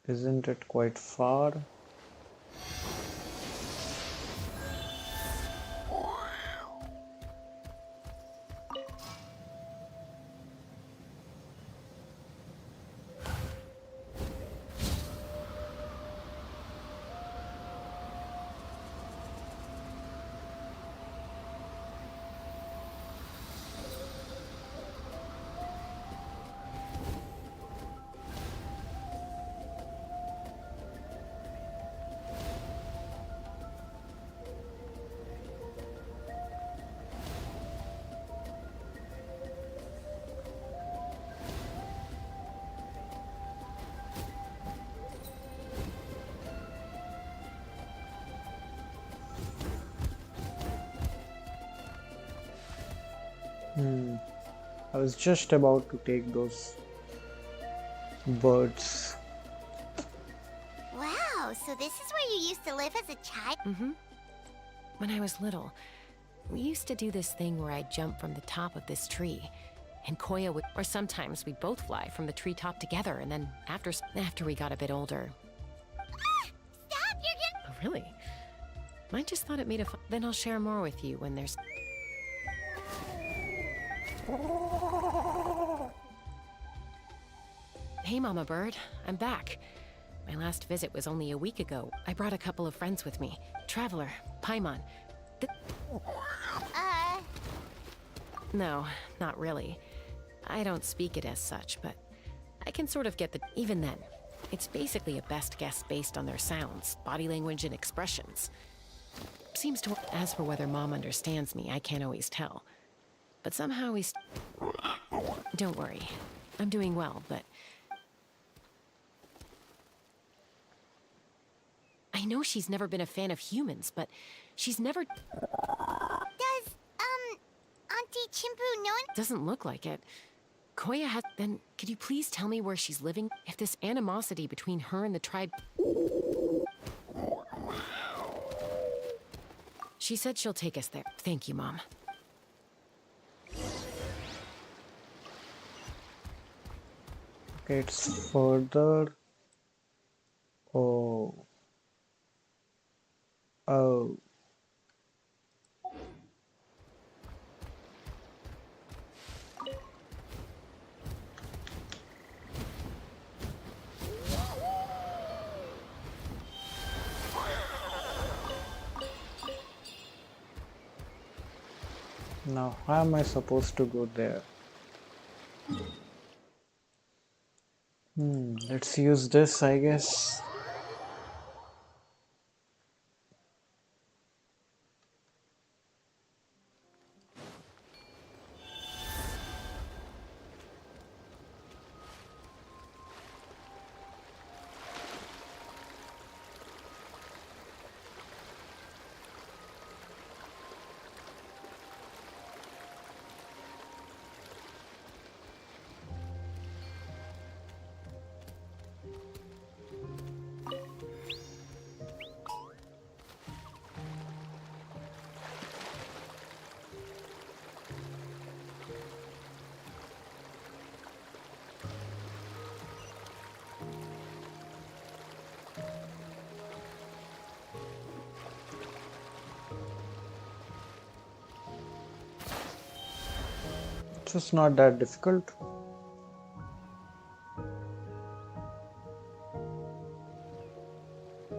Isn't it quite far? I was just about to take those birds. Wow, so this is where you used to live as a child? Mm-hmm. When I was little, we used to do this thing where I'd jump from the top of this tree, and Koya would... Or sometimes we'd both fly from the treetop together, and then after we got a bit older... Stop, you're gonna... Oh, really? I just thought it made a fun... Then I'll share more with you when there's... Hey, Mama Bird. I'm back. My last visit was only a week ago. I brought a couple of friends with me. Traveler, Paimon. No, not really. I don't speak it as such, but I can sort of get the... Even then, it's basically a best guess based on their sounds, body language, and expressions. Seems to... As for whether Mom understands me, I can't always tell. But somehow we... Don't worry. I'm doing well, but... I know she's never been a fan of humans, but she's never... Does, Auntie Chimpu know... Doesn't look like it. Koya has... Then, could you please tell me where she's living? If this animosity between her and the tribe... She said she'll take us there. Thank you, Mom. Okay, it's further. Oh. Oh. Now, how am I supposed to go there? Let's use this, I guess. Just not that difficult.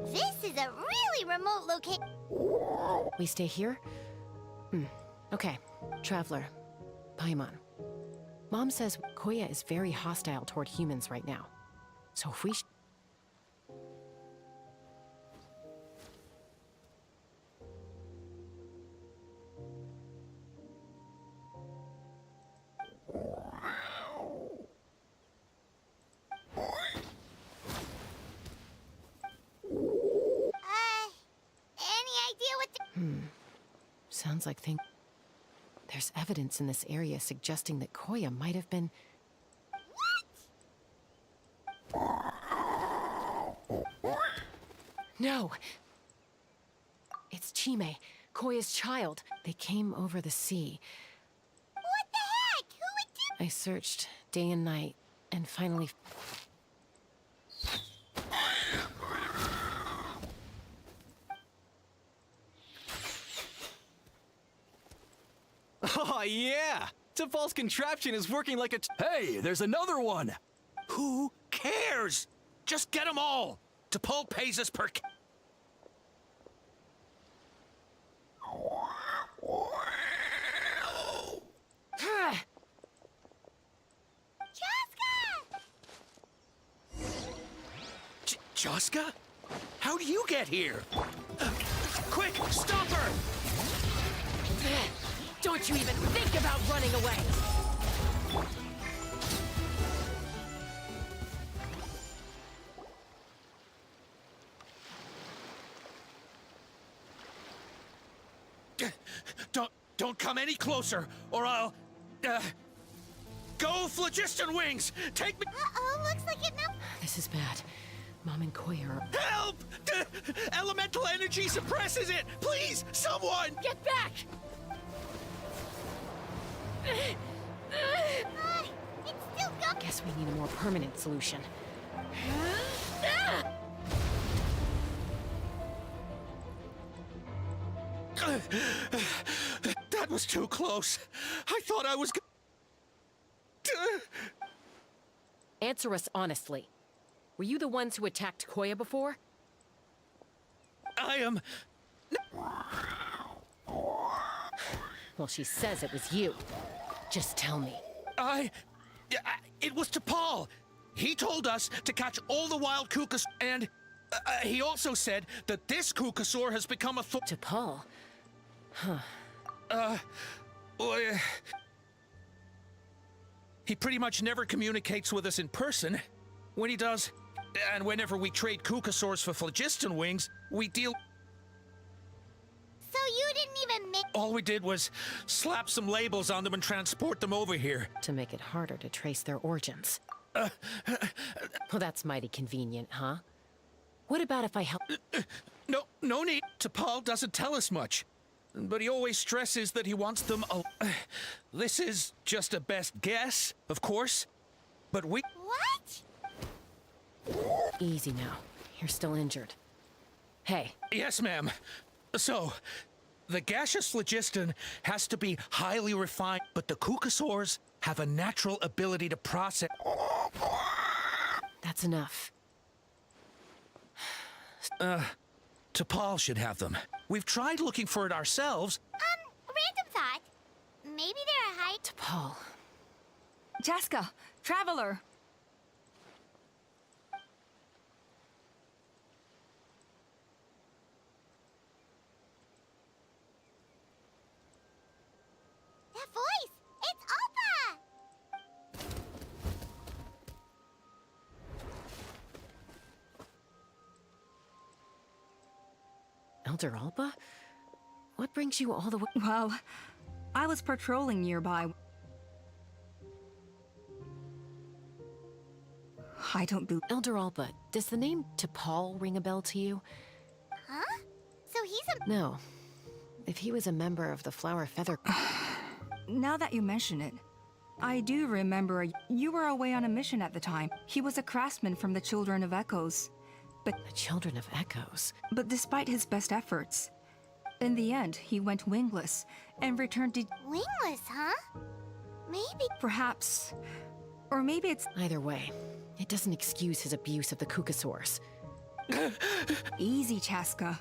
This is a really remote location. We stay here? Okay. Traveler. Paimon. Mom says Koya is very hostile toward humans right now. So if we Any idea what the... Sounds like there's evidence in this area suggesting that Koya might have been... No! It's Chime, Koya's child. They came over the sea. What the heck? Who would do... I searched day and night, and finally... Oh, yeah! T'Pol's contraption is working like a... Hey, there's another one! Who cares? Just get them all. T'Pol pays us per... Chaska? How'd you get here? Quick, stop her! Don't you even think about running away! Don't come any closer, or I'll... Go, Phlogiston Wings! Take me... Uh-oh, looks like it now... This is bad. Mom and Koya are... Help! Elemental energy suppresses it! Please, someone! Get back! It's still going... Guess we need a more permanent solution. That was too close. I thought I was... Answer us honestly. Were you the ones who attacked Koya before? I am... Well, she says it was you. Just tell me. It was T'Pol. He told us to catch all the wild Kukas, and he also said that this Kukasaur has become a... T'Pol? Huh. Well, he pretty much never communicates with us in person. When he does, and whenever we trade Kukasaurs for Phlogiston Wings, we deal... So you didn't even make... All we did was slap some labels on them and transport them over here. To make it harder to trace their origins. Well, that's mighty convenient, huh? What about if I help... No need. T'Pol doesn't tell us much. But he always stresses that he wants them... This is just a best guess, of course. But we... What? Easy now. You're still injured. Hey. Yes, ma'am. So, the gaseous phlogiston has to be highly refined, but the Kukasaurs have a natural ability to process... That's enough. T'Pol should have them. We've tried looking for it ourselves. Random thought. Maybe they're a high... T'Pol. Chaska, Traveler! That voice! It's Alpha! Elder Alba? What brings you all the way? Well, I was patrolling nearby. I don't believe... Elder Alba, does the name T'Pol ring a bell to you? Huh? So he's a... No. If he was a member of the Flower Feather... Now that you mention it, I do remember you were away on a mission at the time. He was a craftsman from the Children of Echoes. But the Children of Echoes? But despite his best efforts, in the end, he went wingless and returned to... Wingless, huh? Maybe. Perhaps. Or maybe it's. Either way, it doesn't excuse his abuse of the Kukasaurs. Easy, Chaska.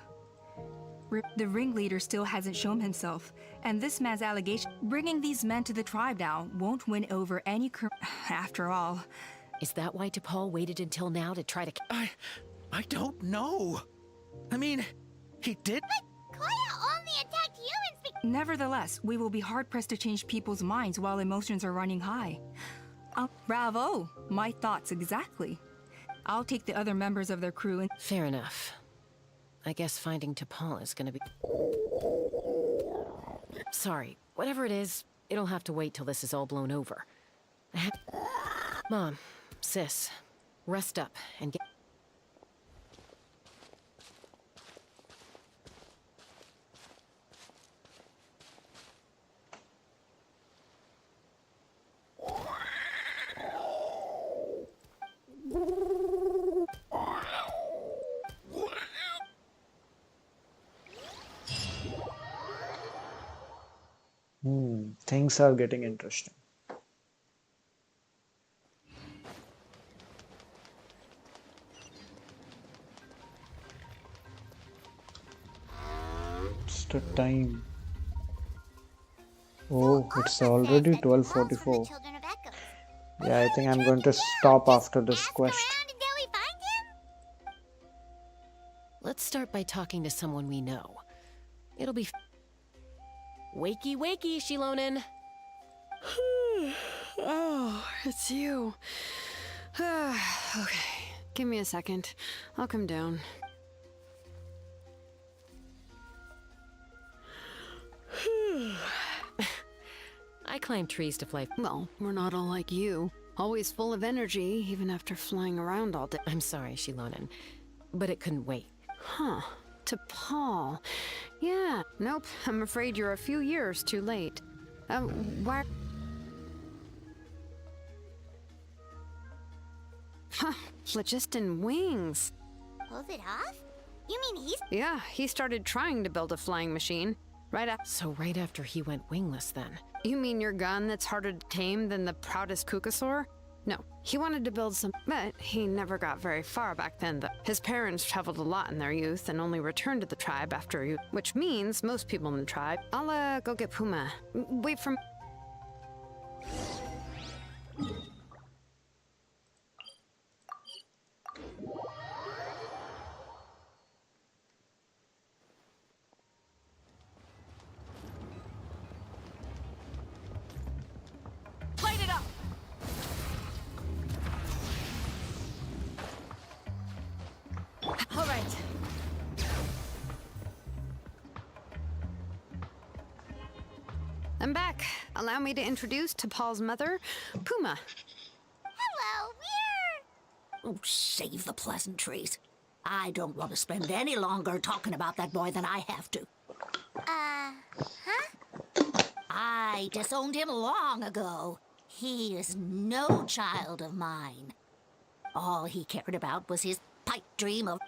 The ringleader still hasn't shown himself, and this man's allegation bringing these men to the tribe now won't win over any after all. Is that why T'Pol waited until now to try to... I don't know. I mean, he did. But Koya only attacked humans. Nevertheless, we will be hard-pressed to change people's minds while emotions are running high. Bravo! My thoughts exactly. I'll take the other members of their crew and... Fair enough. I guess finding T'Pol is gonna be... Sorry, whatever it is, it'll have to wait till this is all blown over. Mom, sis, rest up and get... Things are getting interesting. What's the time? Oh, it's already 12:44. Yeah, I think I'm going to stop after this quest. Let's start by talking to someone we know. It'll be... Wakey, wakey, Shilonen! Oh, it's you. Okay, give me a second. I'll come down. I climb trees to fly. Well, we're not all like you. Always full of energy, even after flying around all day. I'm sorry, Shilonen, but it couldn't wait. Huh. To Paul. Yeah, nope. I'm afraid you're a few years too late. Why? Huh. Phlogiston wings. Pulls it off? You mean he's... Yeah, he started trying to build a flying machine. So right after he went wingless then. You mean your gun that's harder to tame than the proudest Kukasaur? No, he wanted to build some, but he never got very far back then. His parents traveled a lot in their youth and only returned to the tribe after you, which means most people in the tribe. I'll go get Puma. Wait for me. Light it up! All right. I'm back. Allow me to introduce T'Pol's mother, Puma. Hello, we're... Oh, save the pleasantries. I don't want to spend any longer talking about that boy than I have to. I disowned him long ago. He is no child of mine. All he cared about was his pipe dream of...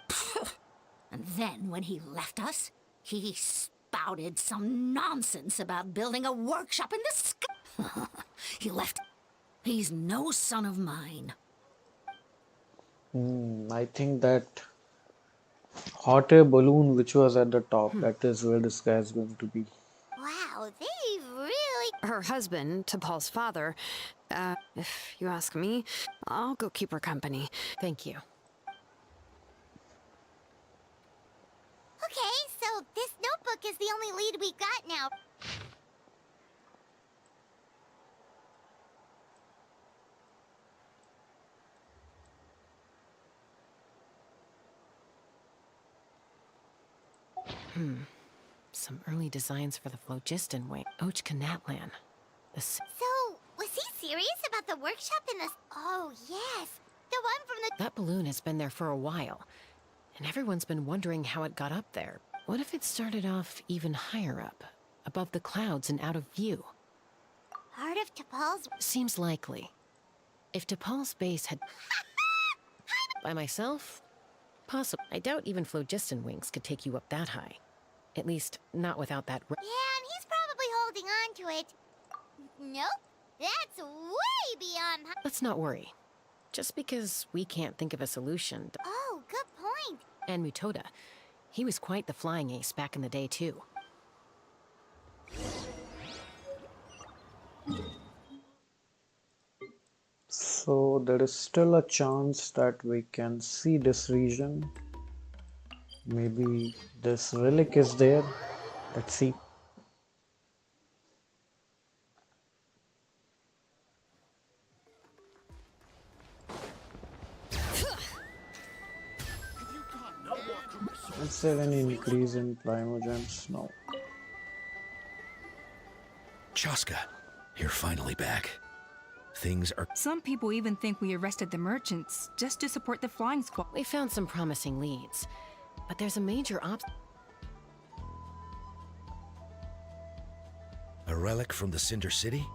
And then when he left us, he spouted some nonsense about building a workshop in the sky. He left. He's no son of mine. I think that hot air balloon which was at the top, that is where this guy is going to be. Wow, they've really... Her husband, T'Pol's father, if you ask me, I'll go keep her company. Thank you. Okay, so this notebook is the only lead we've got now. Some early designs for the phlogiston wing. Ochka Natlan. So, was he serious about the workshop in the... Oh, yes. The one from the... That balloon has been there for a while, and everyone's been wondering how it got up there. What if it started off even higher up, above the clouds and out of view? Part of T'Pol's... Seems likely. If T'Pol's base had... By myself? Possible. I doubt even phlogiston wings could take you up that high. At least, not without that... Yeah, and he's probably holding on to it. Nope. That's way beyond... Let's not worry. Just because we can't think of a solution. Oh, good point. And Mutoda. He was quite the flying ace back in the day, too. So there is still a chance that we can see this region. Maybe this relic is there. Let's see. Is there any increase in Primogems? No. Chaska, you're finally back. Things are... Some people even think we arrested the merchants just to support the flying squad. We found some promising leads, but there's a major A relic from the Cinder City?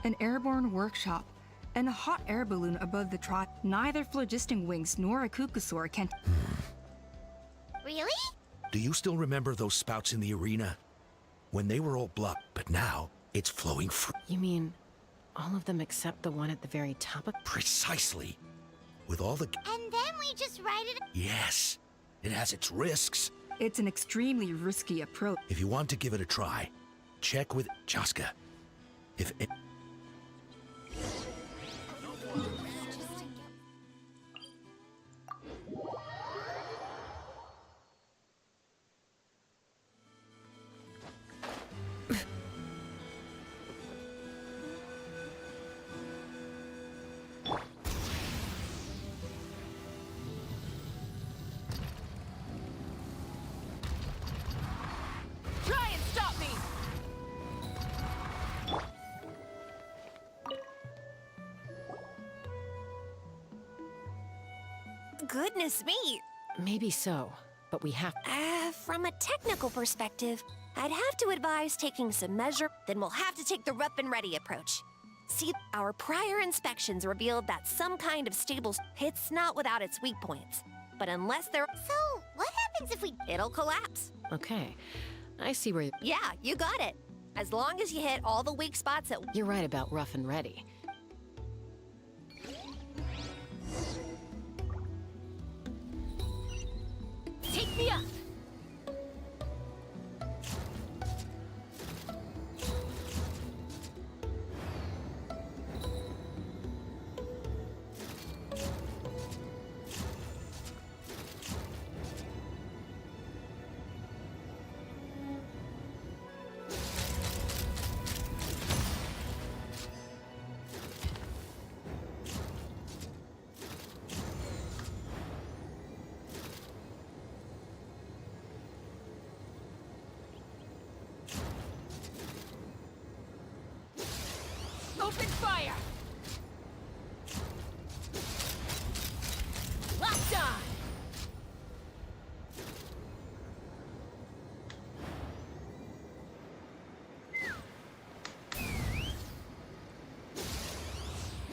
An airborne workshop and a hot air balloon above the trot. Neither phlogiston wings nor a kukusaur can... Really? Do you still remember those spouts in the arena? When they were all blocked, but now it's flowing free. You mean all of them except the one at the very top of... Precisely. With all the... And then we just ride it... Yes. It has its risks. It's an extremely risky approach. If you want to give it a try, check with Chaska. If it... Try and stop me! Goodness me! Maybe so, but we have... From a technical perspective, I'd have to advise taking some measure, then we'll have to take the rough and ready approach. See, our prior inspections revealed that some kind of stable... It's not without its weak points. But unless there... So, what happens if we... It'll collapse. Okay, I see where... Yeah, you got it. As long as you hit all the weak spots at... You're right about rough and ready. Take me up! Open fire! Locked on!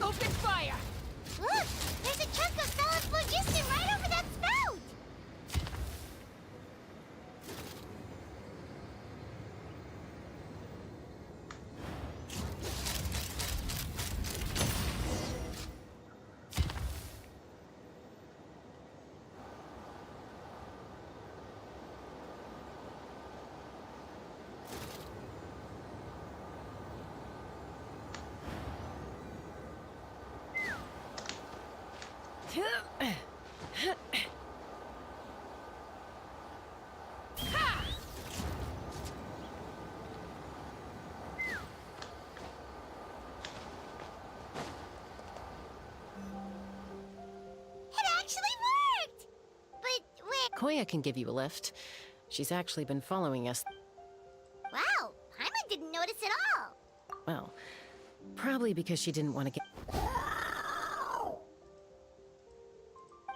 Open fire! Look! There's a chunk of solid phlogiston right over that spout! Koya can give you a lift. She's actually been following us. Wow, Paimon didn't notice at all. Well, probably because she didn't want to get...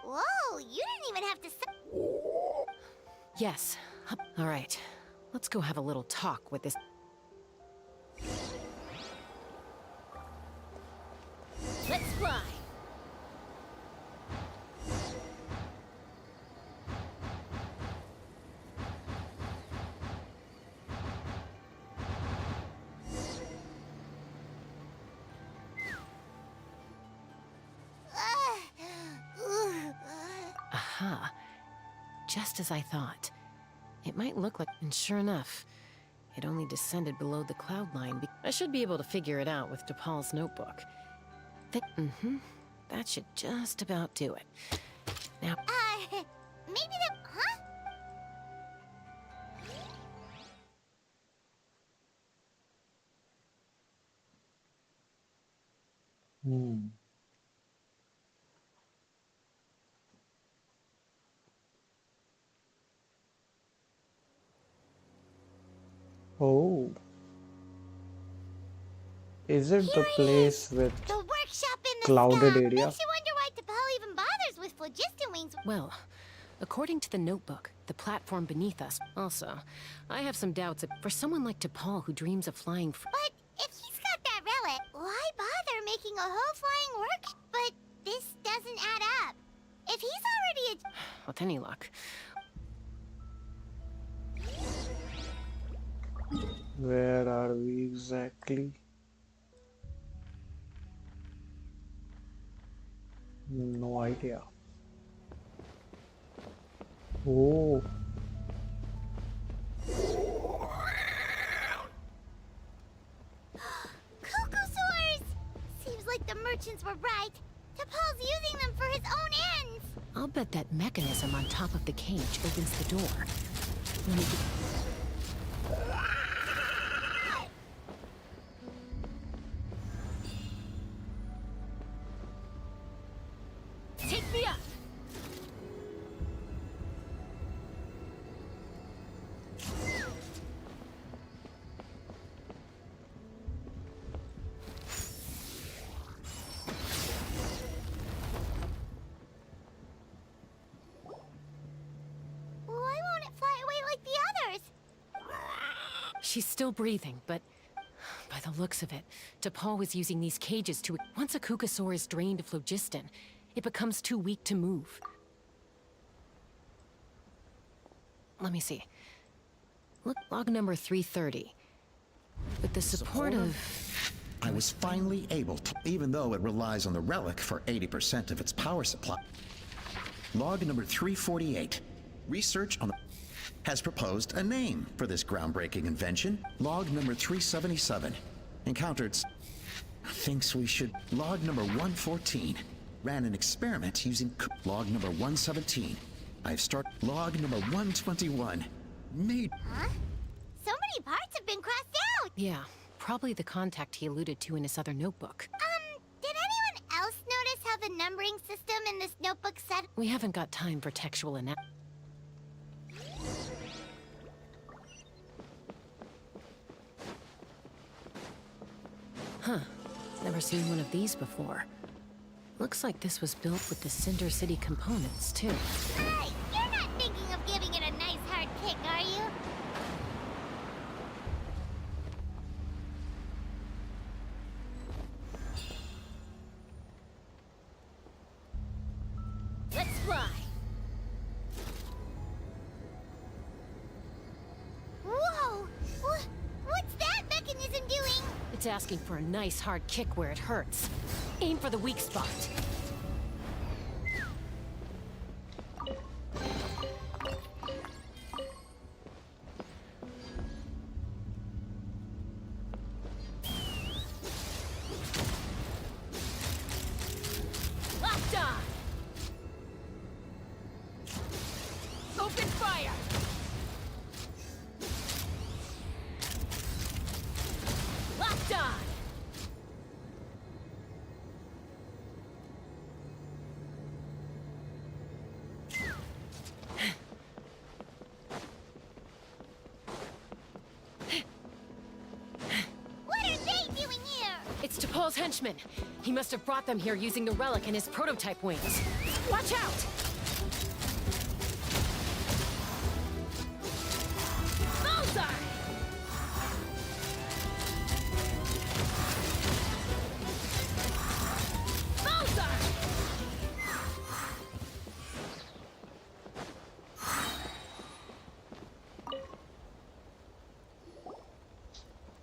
Whoa, you didn't even have to say... Yes. All right. Let's go have a little talk with this... Let's fly! Ka. Just as I thought. It might look like... And sure enough, it only descended below the cloud line. I should be able to figure it out with DePaul's notebook. That should just about do it. Now... maybe the... Huh? Oh. Is it the place with The workshop in the clouded sky. area? Makes you wonder why T'Pol even bothers with phlogiston wings. Well, according to the notebook, the platform beneath us... Also, I have some doubts for someone like T'Pol who dreams of flying... But if he's got that relic, why bother making a whole flying work? But this doesn't add up. If he's already a... With any luck. Where are we exactly? No idea. Oh. Cocosaurs! Seems like the merchants were right. T'Pol's using them for his own ends. I'll bet that mechanism on top of the cage opens the door. Let me Take me up! Why won't it fly away like the others? She's still breathing, but by the looks of it, T'Pol was using these cages to... Once a Kukasaur is drained of phlogiston, it becomes too weak to move. Let me see. Look, log number 330. With the support of... I was finally able to, even though it relies on the relic for 80% of its power supply. Log number 348. Research on the... has proposed a name for this groundbreaking invention. Log number 377. Encountered... thinks we should... Log number 114. Ran an experiment using... Log number 117. I've started... Log number 121. Made... Huh? So many parts have been crossed out! Yeah, probably the contact he alluded to in his other notebook. Did anyone else notice how the numbering system in this notebook said... We haven't got time for textual analysis. Huh. Never seen one of these before. Looks like this was built with the Cinder City components, too. Hey, you're not thinking of giving it a nice hard kick, are you? Let's fly! Whoa! What's that mechanism doing? It's asking for a nice hard kick where it hurts. Aim for the weak spot. Locked on! Open fire! Locked on! What are they doing here? It's T'Pol's henchman. He must have brought them here using the relic in his prototype wings. Watch out! Bullseye! Bullseye!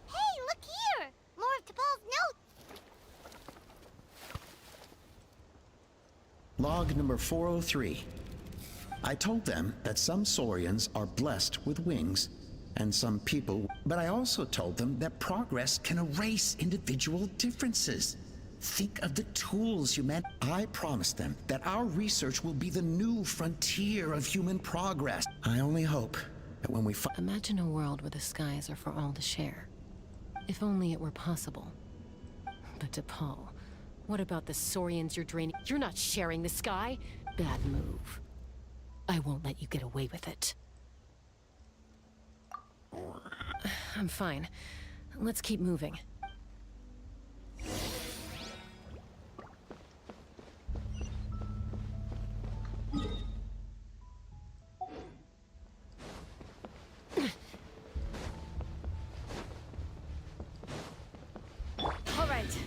Hey, look here! More of T'Pol's notes! Log number 403. I told them that some Saurians are blessed with wings, and some people, but I also told them that progress can erase individual differences. Think of the tools humanity. I promised them that our research will be the new frontier of human progress. I only hope that when we Imagine a world where the skies are for all to share. If only it were possible. But DePaul, what about the Saurians you're draining? You're not sharing the sky? Bad move. I won't let you get away with it. I'm fine. Let's keep moving. All right.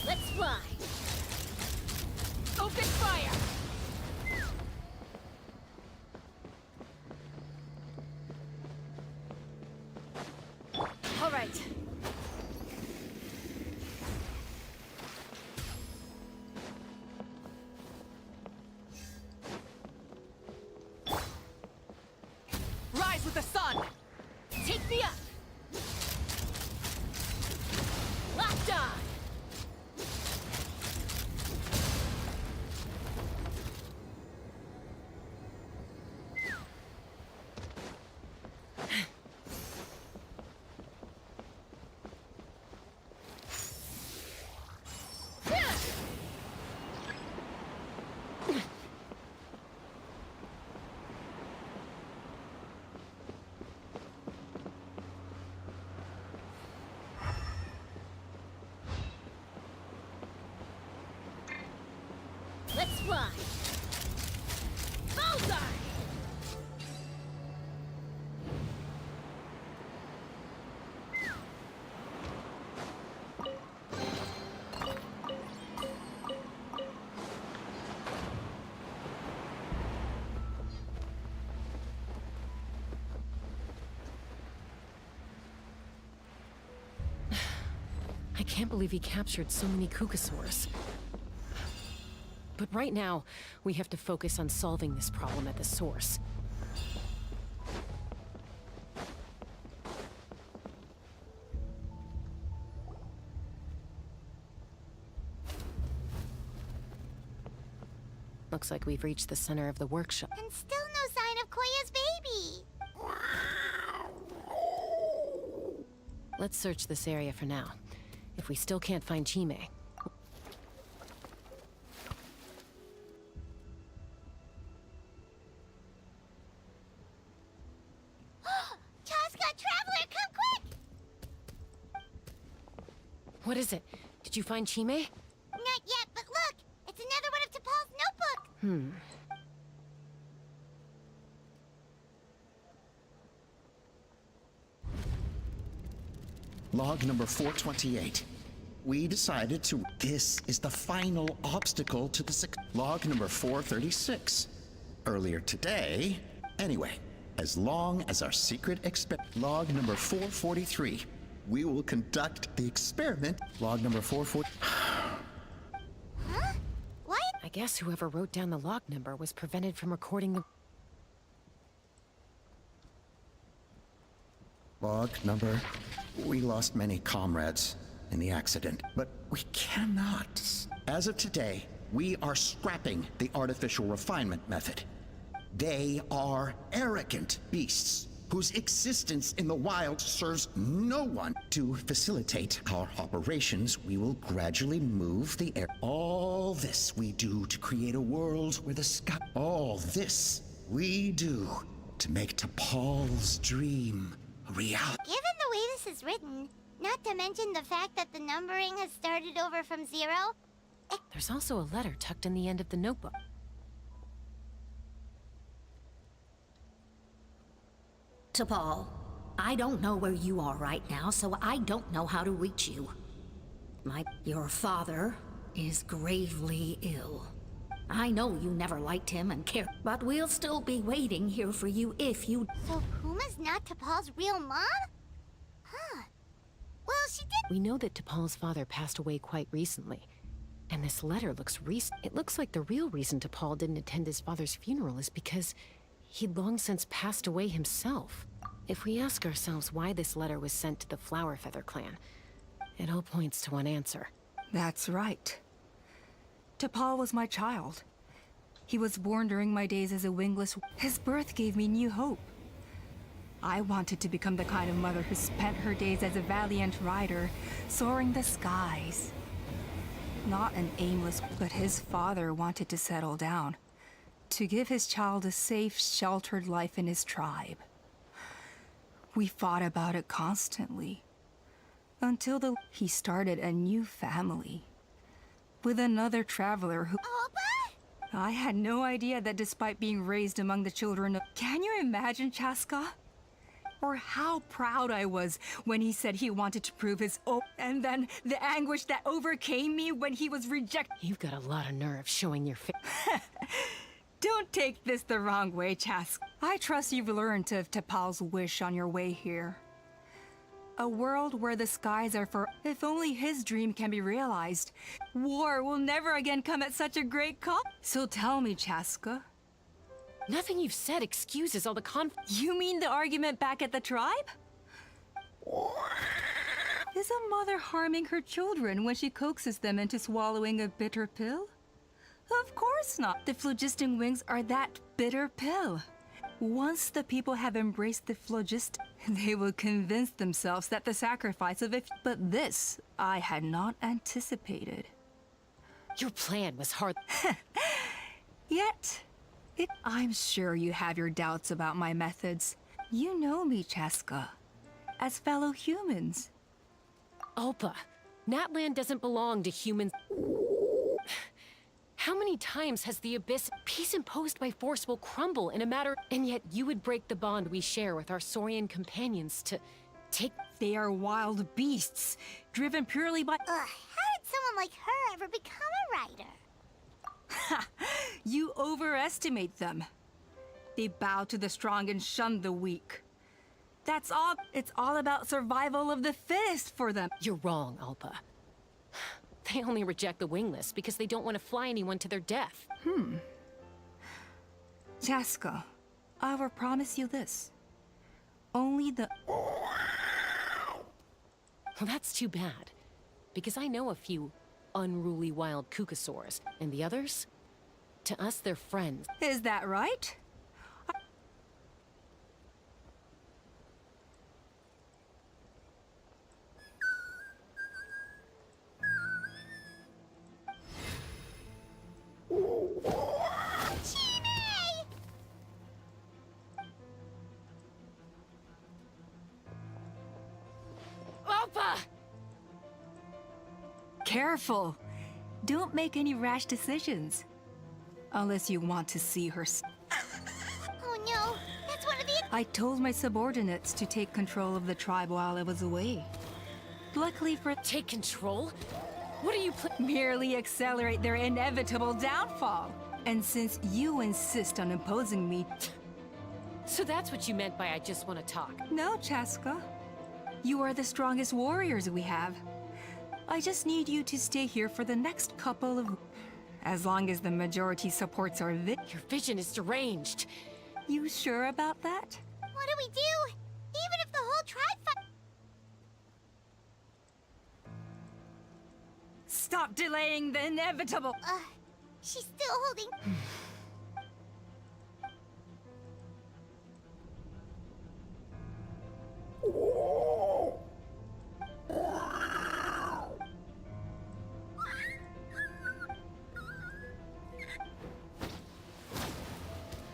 Let's fly. Open fire! All right. Rise with the sun! Take me up. Locked on. Let's fly. Bullseye! I can't believe he captured so many Kukasaurs. But right now, we have to focus on solving this problem at the source. Looks like we've reached the center of the workshop. And still no sign of Koya's baby. Let's search this area for now. If we still can't find Chime, Chaska, Traveler, come quick! what is it? Did you find Chime? Not yet, but look! It's another one of T'Pol's notebooks! Log number 428. We decided to... This is the final obstacle to the... Log number 436. Earlier today... Anyway, as long as our secret Log number 443. We will conduct the experiment. Log number 440... Huh? What? I guess whoever wrote down the log number was prevented from recording the... Log number... We lost many comrades in the accident, but we cannot. As of today, we are scrapping the artificial refinement method. They are arrogant beasts whose existence in the wild serves no one. To facilitate our operations, we will gradually move the air. All this we do to create a world where the sky... All this we do to make T'Pol's dream a reality. Given the way this is written, not to mention the fact that the numbering has started over from 0, There's also a letter tucked in the end of the notebook. T'Pol, I don't know where you are right now, so I don't know how to reach you. Your father is gravely ill. I know you never liked him and cared, but we'll still be waiting here for you if you... So Puma's not T'Pol's real mom? Huh. Well, she did... We know that T'Pol's father passed away quite recently. And this letter looks recent. It looks like the real reason T'Pol didn't attend his father's funeral is because he'd long since passed away himself. If we ask ourselves why this letter was sent to the Flowerfeather clan, it all points to one answer. That's right. T'Pol was my child. He was born during my days as a wingless. His birth gave me new hope. I wanted to become the kind of mother who spent her days as a valiant rider, soaring the skies. Not an aimless, but his father wanted to settle down, to give his child a safe, sheltered life in his tribe. We fought about it constantly, until he started a new family, with another traveler who... Alpa? I had no idea that despite being raised among the children of... Can you imagine, Chaska? Or how proud I was when he said he wanted to prove his own, and then the anguish that overcame me when he was rejected. You've got a lot of nerve showing your face. Don't take this the wrong way, Chask. I trust you've learned of T'Pol's wish on your way here. A world where the skies are for... If only his dream can be realized, war will never again come at such a great cost. So tell me, Chaska. Nothing you've said excuses all the You mean the argument back at the tribe? Is a mother harming her children when she coaxes them into swallowing a bitter pill? Of course not. The phlogiston wings are that bitter pill. Once the people have embraced the phlogiston, they will convince themselves that the sacrifice of it... But this, I had not anticipated. Your plan was hard. Yet... I'm sure you have your doubts about my methods. You know me, Chaska, as fellow humans. Alpa, Natlan doesn't belong to humans. How many times has the Abyss peace imposed by force will crumble in a matter, and yet you would break the bond we share with our Saurian companions to take... They are wild beasts, driven purely by... How did someone like her ever become a rider? Ha! You overestimate them. They bow to the strong and shun the weak. That's all. It's all about survival of the fittest for them. You're wrong, Alpa. They only reject the wingless because they don't want to fly anyone to their death. Chaska, I will promise you this. Only the... Well, that's too bad. Because I know a few unruly wild kukasaurs, and the others? To us, they're friends. Is that right? Alpa! Careful! Don't make any rash decisions. Unless you want to see her. Oh no, that's one of the... I told my subordinates to take control of the tribe while I was away. Luckily for... Take control? What are you merely accelerate their inevitable downfall. And since you insist on imposing me... So that's what you meant by I just want to talk? No, Chaska. You are the strongest warriors we have. I just need you to stay here for the next couple of... As long as the majority supports our Your vision is deranged. You sure about that? What do we do? Even if the whole tribe Stop delaying the inevitable! She's still holding...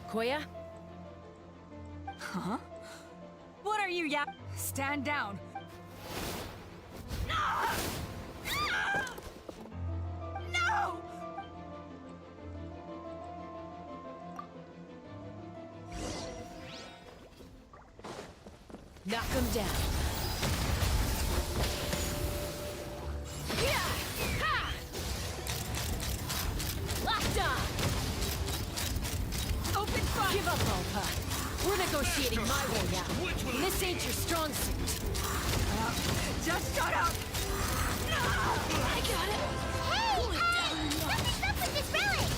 Koya? Huh? What are you Stand down! No! Knock him down. Yeah! Ha! Locked on! Open fire! Give up, Alpa. We're negotiating my way now. This ain't your strong suit. Just shut up! I got it! Hey! Something's up with this relic!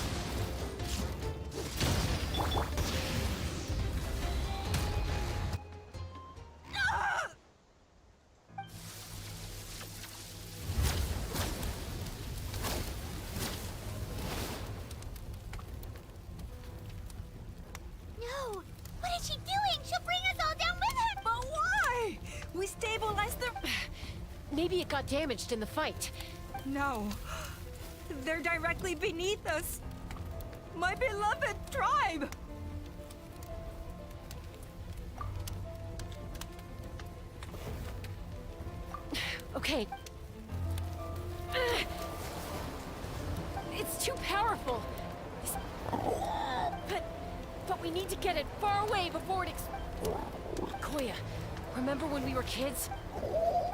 No! What is she doing? She'll bring us all down with her! But why? We stabilized the... Maybe it got damaged in the fight. No. They're directly beneath us. My beloved tribe! Okay. It's too powerful. But we need to get it far away before it Koya, remember when we were kids?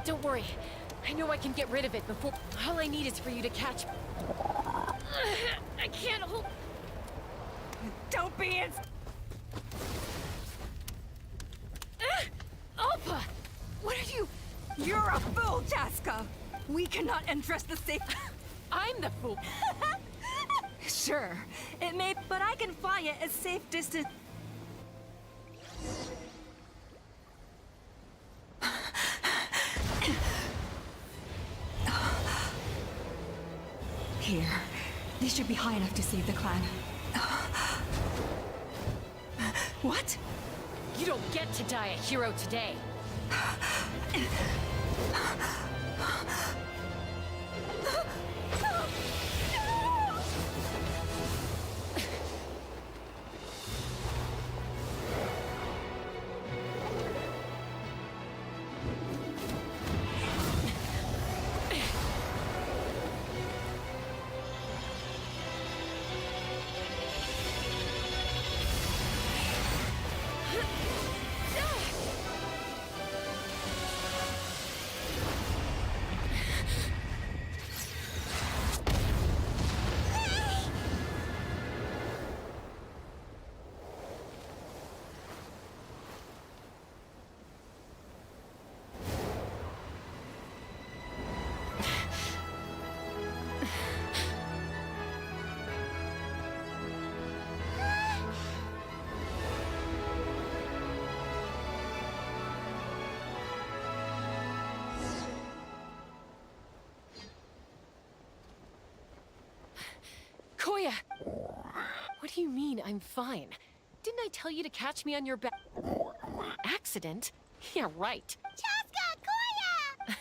Don't worry. I know I can get rid of it before... All I need is for you to catch... I can't hold... Don't be in... Alpa! What are you... You're a fool, Chaska! We cannot entrust the safe... I'm the fool! Sure, it may... But I can fly it at safe distance... Here. This should be high enough to save the clan. What? You don't get to die a hero today. Koya! What do you mean, I'm fine? Didn't I tell you to catch me on your back? Accident? Yeah, right. Chaska!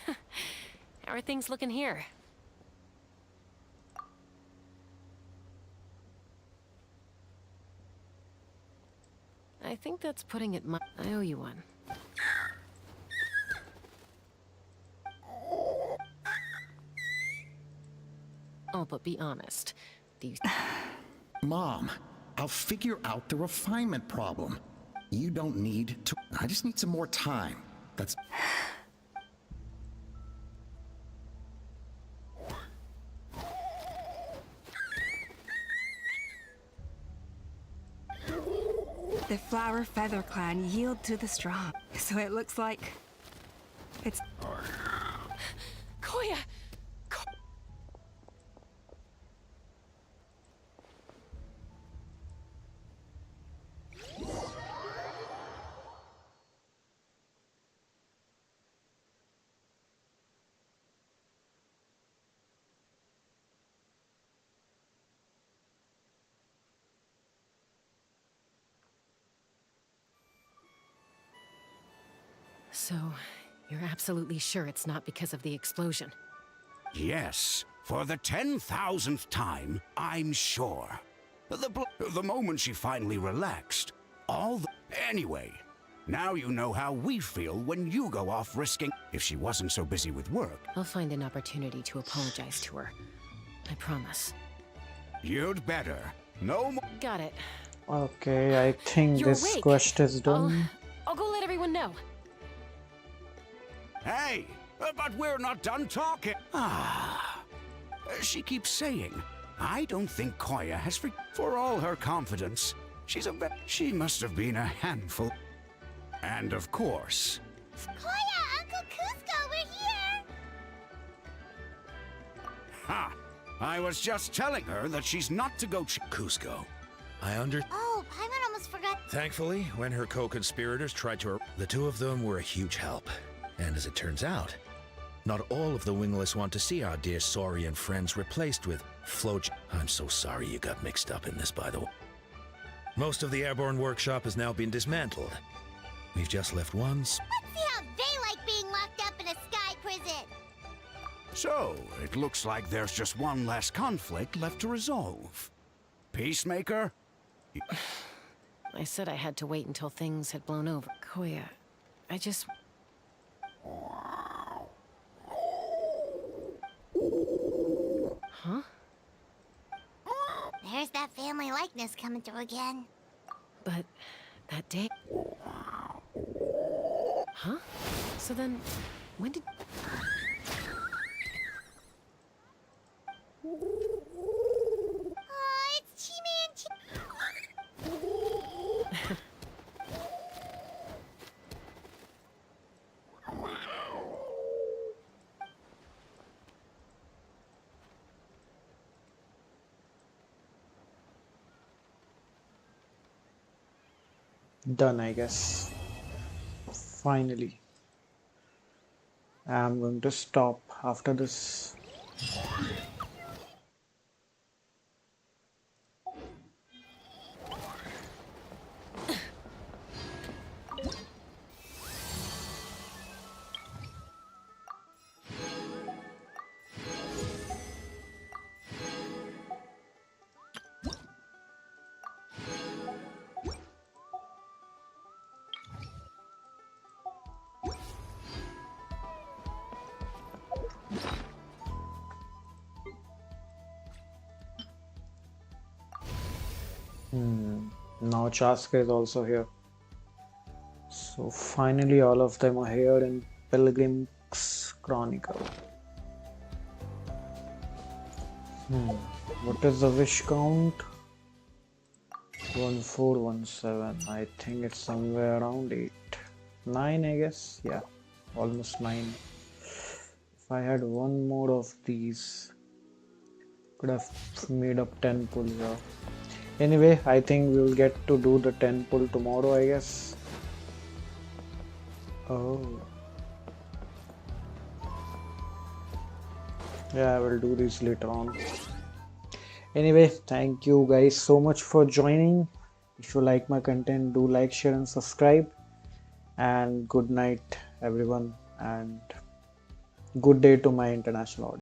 Koya! How are things looking here? I think that's putting it I owe you one. Oh, but be honest. Do you... Mom, I'll figure out the refinement problem. You don't need to... I just need some more time. That's... The Flower Feather Clan yield to the strong. So it looks like... it's... Koya! So, you're absolutely sure it's not because of the explosion? Yes, for the 10,000th time, I'm sure. The moment she finally relaxed, Anyway, now you know how we feel when you go off risking... If she wasn't so busy with work. I'll find an opportunity to apologize to her. I promise. You'd better. No more... Got it. Okay, I think You're this awake. quest is done. I'll go let everyone know. Hey, but we're not done talking. She keeps saying, I don't think Koya has for all her confidence. She must have been a handful. And of course... Koya, Uncle Cusco, we're here! Ha! I was just telling her that she's not to go Cusco. Oh, Paimon almost forgot. Thankfully, when her co-conspirators tried to... The two of them were a huge help. And as it turns out, not all of the wingless want to see our dear Saurian friends replaced with I'm so sorry you got mixed up in this, by the way. Most of the airborne workshop has now been dismantled. We've just left one... Let's see how they like being locked up in a sky prison. So, it looks like there's just one last conflict left to resolve. Peacemaker? I said I had to wait until things had blown over. Koya, I just... Huh? There's that family likeness coming through again. But that day... Huh? So then, when did... Oh, it's Chi-Man. Done, I guess. Finally. I'm going to stop after this. Now Chaska is also here. So finally all of them are here in Pilgrim's Chronicle. What is the wish count? 1417. I think it's somewhere around 8. 9, I guess. Yeah, almost 9. If I had one more of these, could have made up 10 pulls here. Anyway, I think we will get to do the 10 pull tomorrow, I guess. Oh. Yeah, I will do this later on. Anyway, thank you guys so much for joining. If you like my content, do like, share and subscribe. And good night everyone, and good day to my international audience.